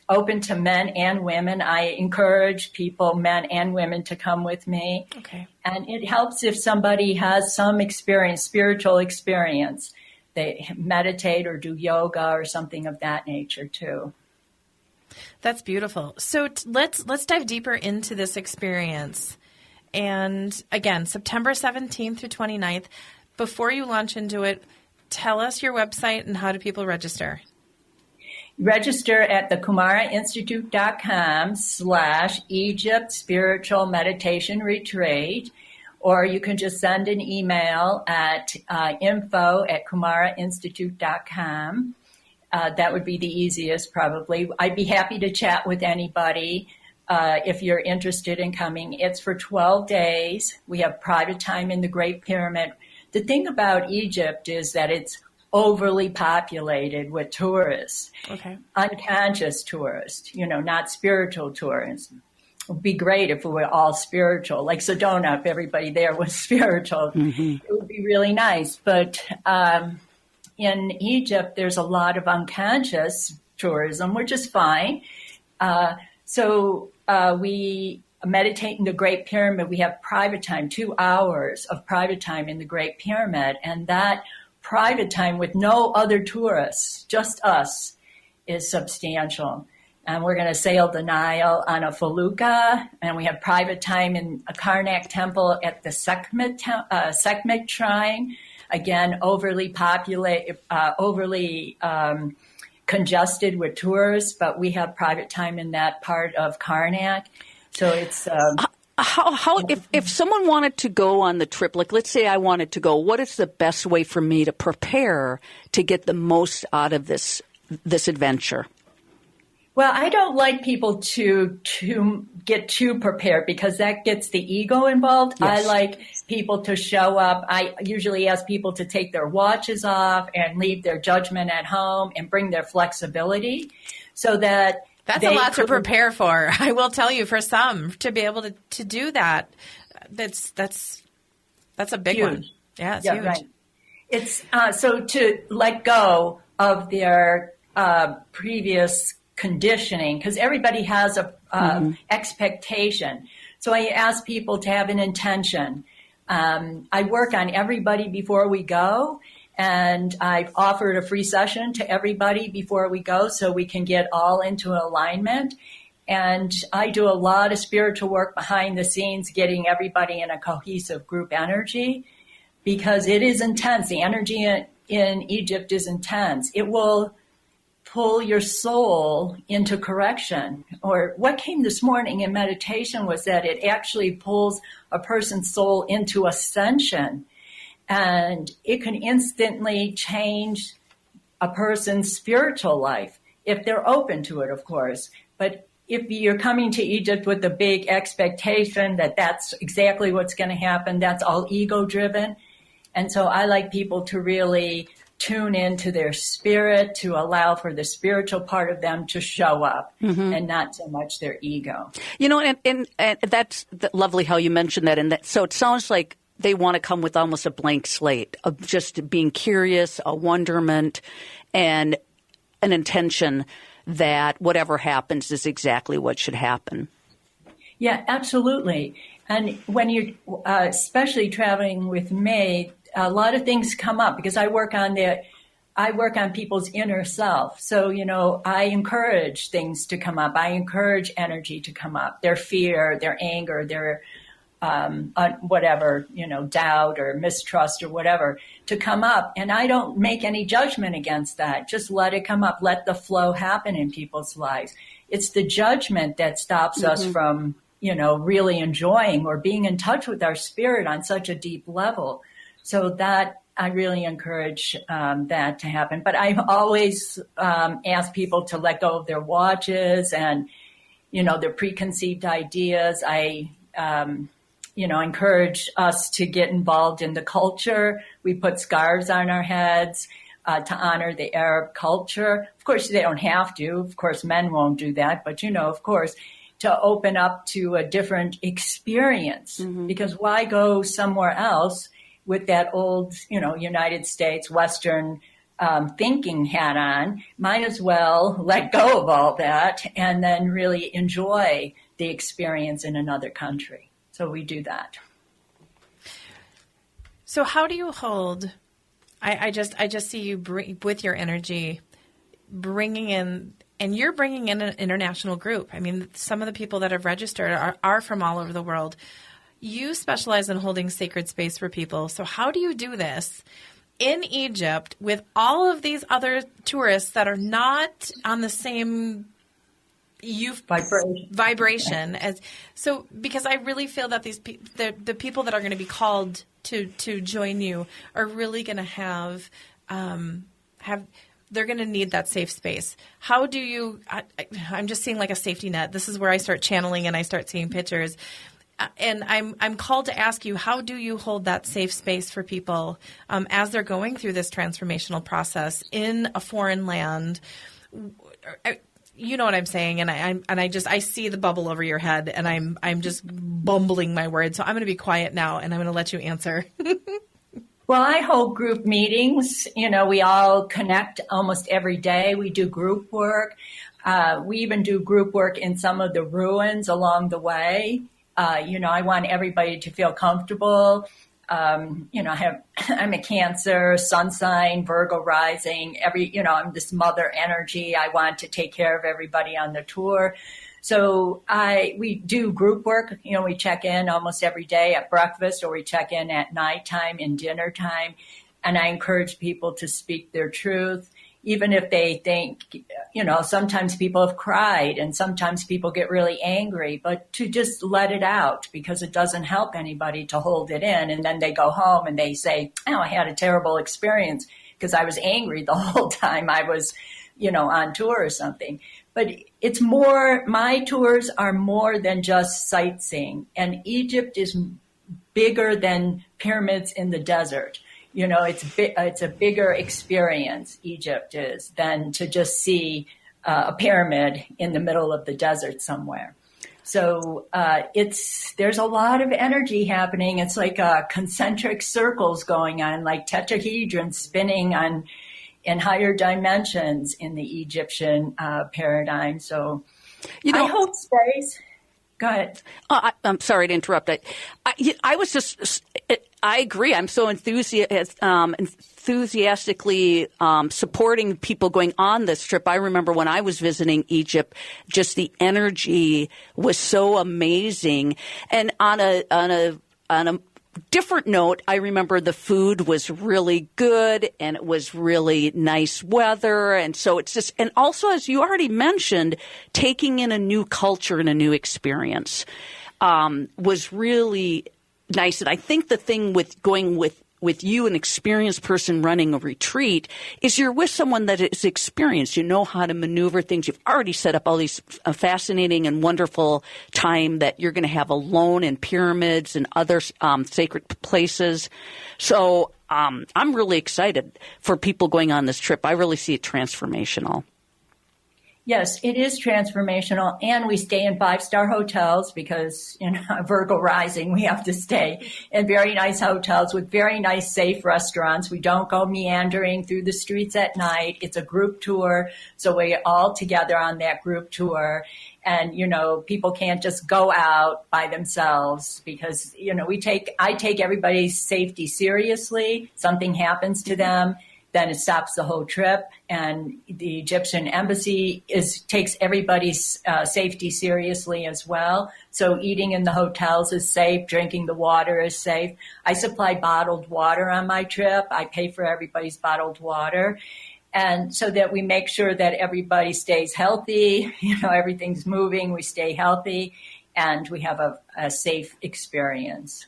open to men and women. I encourage people, men and women, to come with me. Okay. And it helps if somebody has some experience, spiritual experience. They meditate or do yoga or something of that nature too. That's beautiful. So let's dive deeper into this experience. And again, September 17th through 29th. Before you launch into it, tell us your website and how do people register? Register at the KumariInstitute.com/Egypt Spiritual Meditation Retreat, or you can just send an email at info@KumariInstitute.com. That would be the easiest, probably. I'd be happy to chat with anybody if you're interested in coming. It's for 12 days. We have private time in the Great Pyramid. The thing about Egypt is that it's overly populated with tourists, okay, unconscious tourists, not spiritual tourists. It would be great if we were all spiritual, like Sedona, if everybody there was spiritual. Mm-hmm. It would be really nice. But in Egypt, there's a lot of unconscious tourism, which is fine. So we meditate in the Great Pyramid. We have private time, 2 hours of private time in the Great Pyramid. And that private time with no other tourists, just us, is substantial. And we're going to sail the Nile on a felucca, and we have private time in a Karnak temple at the Sekhmet shrine. Again, overly populated, overly congested with tourists, but we have private time in that part of Karnak. So it's how if someone wanted to go on the trip, like let's say I wanted to go, what is the best way for me to prepare to get the most out of this adventure? Well, I don't like people to get too prepared because that gets the ego involved. Yes. I like people to show up. I usually ask people to take their watches off and leave their judgment at home and bring their flexibility so that that's a lot to prepare for. I will tell you, for some, to be able to do that, that's a big one. Yeah, it's huge. Right. It's so to let go of their previous conditioning, because everybody has a expectation. So I ask people to have an intention. I work on everybody before we go. And I've offered a free session to everybody before we go so we can get all into alignment. And I do a lot of spiritual work behind the scenes, getting everybody in a cohesive group energy, because it is intense. The energy in Egypt is intense. It will pull your soul into correction. Or what came this morning in meditation was that it actually pulls a person's soul into ascension. And it can instantly change a person's spiritual life if they're open to it, of course. But if you're coming to Egypt with a big expectation that that's exactly what's going to happen, that's all ego-driven. And so I like people to really tune into their spirit, to allow for the spiritual part of them to show up and not so much their ego. You know, and that's lovely how you mentioned that. And that, so it sounds like they want to come with almost a blank slate of just being curious, a wonderment, and an intention that whatever happens is exactly what should happen. Yeah, absolutely. And when you're especially traveling with me, a lot of things come up because I work on people's inner self. So, you know, I encourage things to come up. I encourage energy to come up, their fear, their anger, their whatever, you know, doubt or mistrust or whatever to come up. And I don't make any judgment against that. Just let it come up. Let the flow happen in people's lives. It's the judgment that stops us from, you know, really enjoying or being in touch with our spirit on such a deep level. So that I really encourage that to happen. But I've always asked people to let go of their watches and, you know, their preconceived ideas. I encourage us to get involved in the culture. We put scarves on our heads to honor the Arab culture. Of course, they don't have to. Of course, men won't do that. But, you know, of course, to open up to a different experience. Because why go somewhere else with that old, you know, United States Western thinking hat on? Might as well let go of all that and then really enjoy the experience in another country. So we do that. So how do you hold? I just see you with your energy, bringing in, and you're bringing in an international group. I mean, some of the people that have registered are from all over the world. You specialize in holding sacred space for people. So how do you do this in Egypt with all of these other tourists that are not on the same vibration as so? Because I really feel that these the people that are going to be called to join you are really going to have they're going to need that safe space. How do you? I'm just seeing like a safety net. This is where I start channeling and I start seeing pictures. And I'm called to ask you, how do you hold that safe space for people as they're going through this transformational process in a foreign land? You know what I'm saying, and I see the bubble over your head, and I'm just bumbling my words. So I'm going to be quiet now, and I'm going to let you answer. Well, I hold group meetings. You know, we all connect almost every day. We do group work. We even do group work in some of the ruins along the way. You know, I want everybody to feel comfortable. You know, I'm a Cancer, sun sign, Virgo rising. I'm this mother energy. I want to take care of everybody on the tour. So we do group work. You know, we check in almost every day at breakfast, or we check in at nighttime and dinner time. And I encourage people to speak their truth, even if they think, you know, sometimes people have cried and sometimes people get really angry, but to just let it out, because it doesn't help anybody to hold it in. And then they go home and they say, oh, I had a terrible experience because I was angry the whole time I was, you know, on tour or something. But it's more, my tours are more than just sightseeing. And Egypt is bigger than pyramids in the desert. You know, it's a bigger experience, Egypt is, than to just see a pyramid in the middle of the desert somewhere. So there's a lot of energy happening. It's like concentric circles going on, like tetrahedrons spinning in higher dimensions in the Egyptian paradigm. So, you know, I hold space. Go ahead. I'm sorry to interrupt. I agree. I'm so enthusiastically supporting people going on this trip. I remember when I was visiting Egypt, just the energy was so amazing. And on a different note, I remember the food was really good and it was really nice weather. And so it's just, and also, as you already mentioned, taking in a new culture and a new experience was really nice. And I think the thing with going with with you, an experienced person running a retreat, is you're with someone that is experienced. You know how to maneuver things. You've already set up all these fascinating and wonderful time that you're going to have alone in pyramids and other sacred places. So I'm really excited for people going on this trip. I really see it transformational. Yes, it is transformational, and we stay in 5-star hotels because, Virgo rising, we have to stay in very nice hotels with very nice, safe restaurants. We don't go meandering through the streets at night. It's a group tour, so we're all together on that group tour. And, people can't just go out by themselves because, I take everybody's safety seriously. Something happens to them, then it stops the whole trip. And the Egyptian embassy takes everybody's safety seriously as well. So eating in the hotels is safe. Drinking the water is safe. I supply bottled water on my trip. I pay for everybody's bottled water. And so that we make sure that everybody stays healthy, everything's moving, we stay healthy, and we have a safe experience.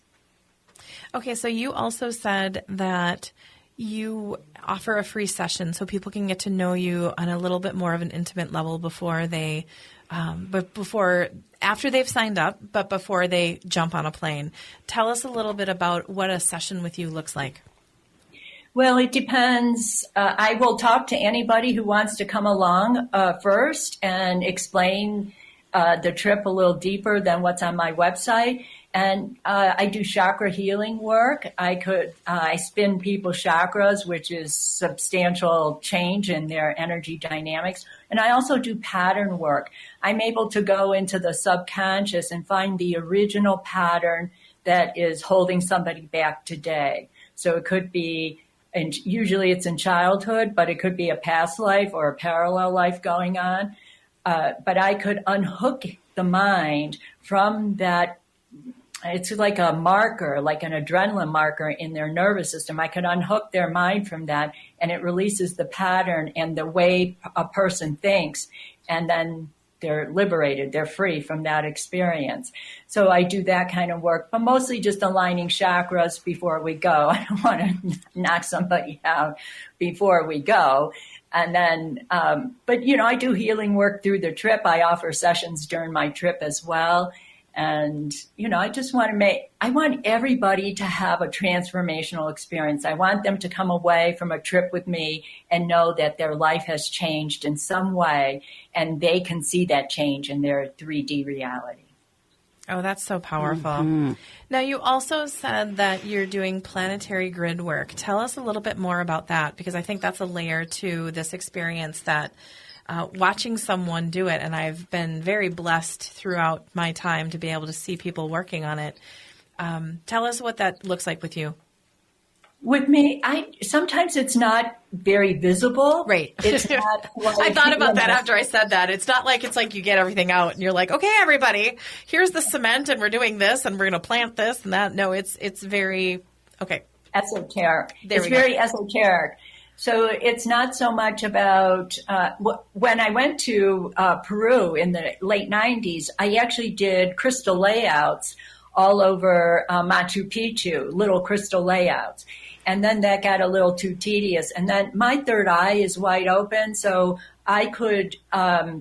Okay, so you also said that you offer a free session so people can get to know you on a little bit more of an intimate level before they, after they've signed up, but before they jump on a plane. Tell us a little bit about what a session with you looks like. Well, it depends. I will talk to anybody who wants to come along first and explain the trip a little deeper than what's on my website. And I do chakra healing work. I spin people's chakras, which is substantial change in their energy dynamics. And I also do pattern work. I'm able to go into the subconscious and find the original pattern that is holding somebody back today. So it could be, and usually it's in childhood, but it could be a past life or a parallel life going on. But I could unhook the mind from that. It's like a marker, like an adrenaline marker in their nervous system. I could unhook their mind from that, and it releases the pattern and the way a person thinks, and then they're liberated. They're free from that experience. So I do that kind of work, but mostly just aligning chakras before we go. I don't want to knock somebody out before we go. And then, but I do healing work through the trip. I offer sessions during my trip as well. And, I just I want everybody to have a transformational experience. I want them to come away from a trip with me and know that their life has changed in some way, and they can see that change in their 3D reality. Oh, that's so powerful. Mm-hmm. Now, you also said that you're doing planetary grid work. Tell us a little bit more about that, because I think that's a layer to this experience that watching someone do it, and I've been very blessed throughout my time to be able to see people working on it. Tell us what that looks like with you. With me, sometimes it's not very visible. Right. It's not like, I thought about that after I said that. It's not like you get everything out and you're like, okay, everybody, here's the cement and we're doing this and we're going to plant this and that. No, it's very, okay. Esoteric. It's very esoteric. So it's not so much about, when I went to Peru in the late 90s, I actually did crystal layouts all over Machu Picchu, little crystal layouts. And then that got a little too tedious. And then my third eye is wide open, so I could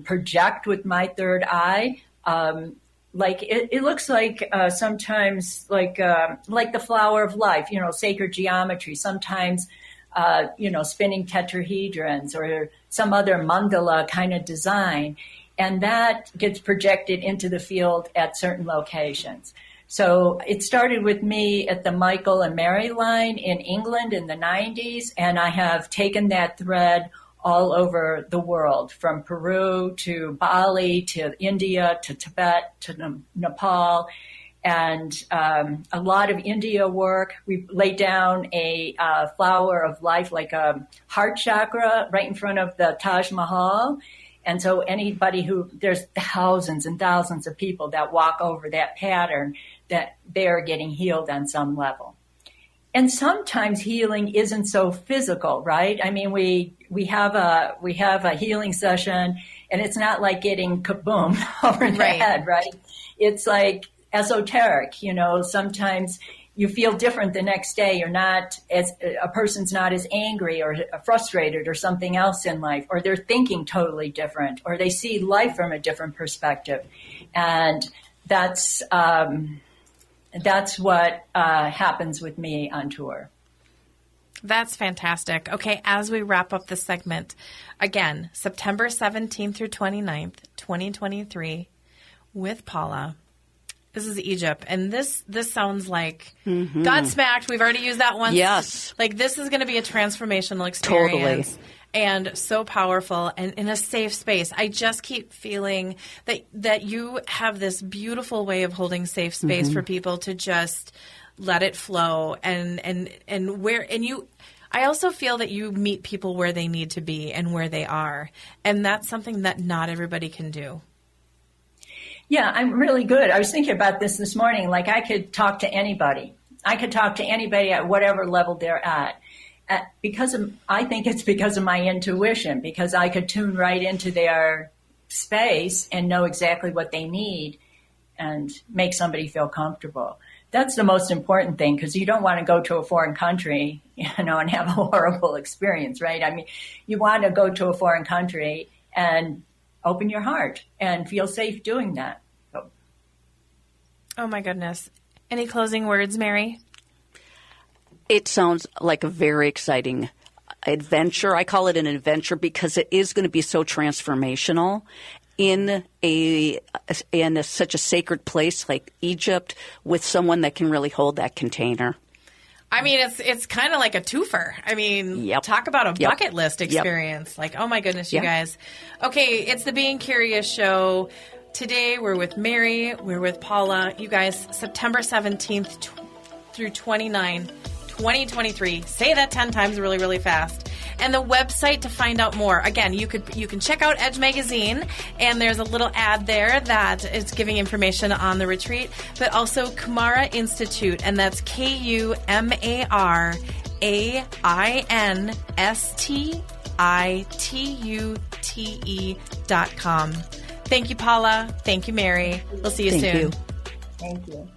project with my third eye. Like it looks like sometimes like the flower of life, sacred geometry. Sometimes spinning tetrahedrons or some other mandala kind of design. And that gets projected into the field at certain locations. So it started with me at the Michael and Mary line in England in the 90s, and I have taken that thread all over the world, from Peru to Bali to India to Tibet to Nepal, and a lot of India work. We laid down a flower of life, like a heart chakra, right in front of the Taj Mahal. And so there's thousands and thousands of people that walk over that pattern, that they're getting healed on some level. And sometimes healing isn't so physical, right? I mean, we have a healing session, and it's not like getting kaboom over the head, right? It's like esoteric, sometimes, you feel different the next day. You're not as a person's not as angry or frustrated or something else in life, or they're thinking totally different, or they see life from a different perspective. And that's what happens with me on tour. That's fantastic. Okay, as we wrap up this segment, again, September 17th through 29th, 2023, with Paula. This is Egypt, and this sounds like Godsmacked. We've already used that once. Yes. Like, this is going to be a transformational experience. Totally. And so powerful and in a safe space. I just keep feeling that you have this beautiful way of holding safe space for people to just let it flow and you I also feel that you meet people where they need to be and where they are. And that's something that not everybody can do. Yeah, I'm really good. I was thinking about this morning. Like, I could talk to anybody. I could talk to anybody at whatever level they're at. I think it's because of my intuition, because I could tune right into their space and know exactly what they need and make somebody feel comfortable. That's the most important thing, because you don't want to go to a foreign country, and have a horrible experience, right? I mean, you want to go to a foreign country and open your heart and feel safe doing that. So. Oh, my goodness. Any closing words, Mary? It sounds like a very exciting adventure. I call it an adventure because it is going to be so transformational in such a sacred place like Egypt, with someone that can really hold that container. I mean, it's kind of like a twofer. I mean, talk about a bucket list experience. Like, oh my goodness, you guys. Okay, it's the Being Curious show. Today we're with Mary, we're with Paula. You guys, September 17th through 29th, 2023. Say that 10 times really, really fast. And the website to find out more. Again, you can check out Edge Magazine, and there's a little ad there that is giving information on the retreat, but also Kumara Institute, and that's KumariInstitute.com. Thank you, Paula. Thank you, Mary. We'll see you soon. Thank you. Thank you.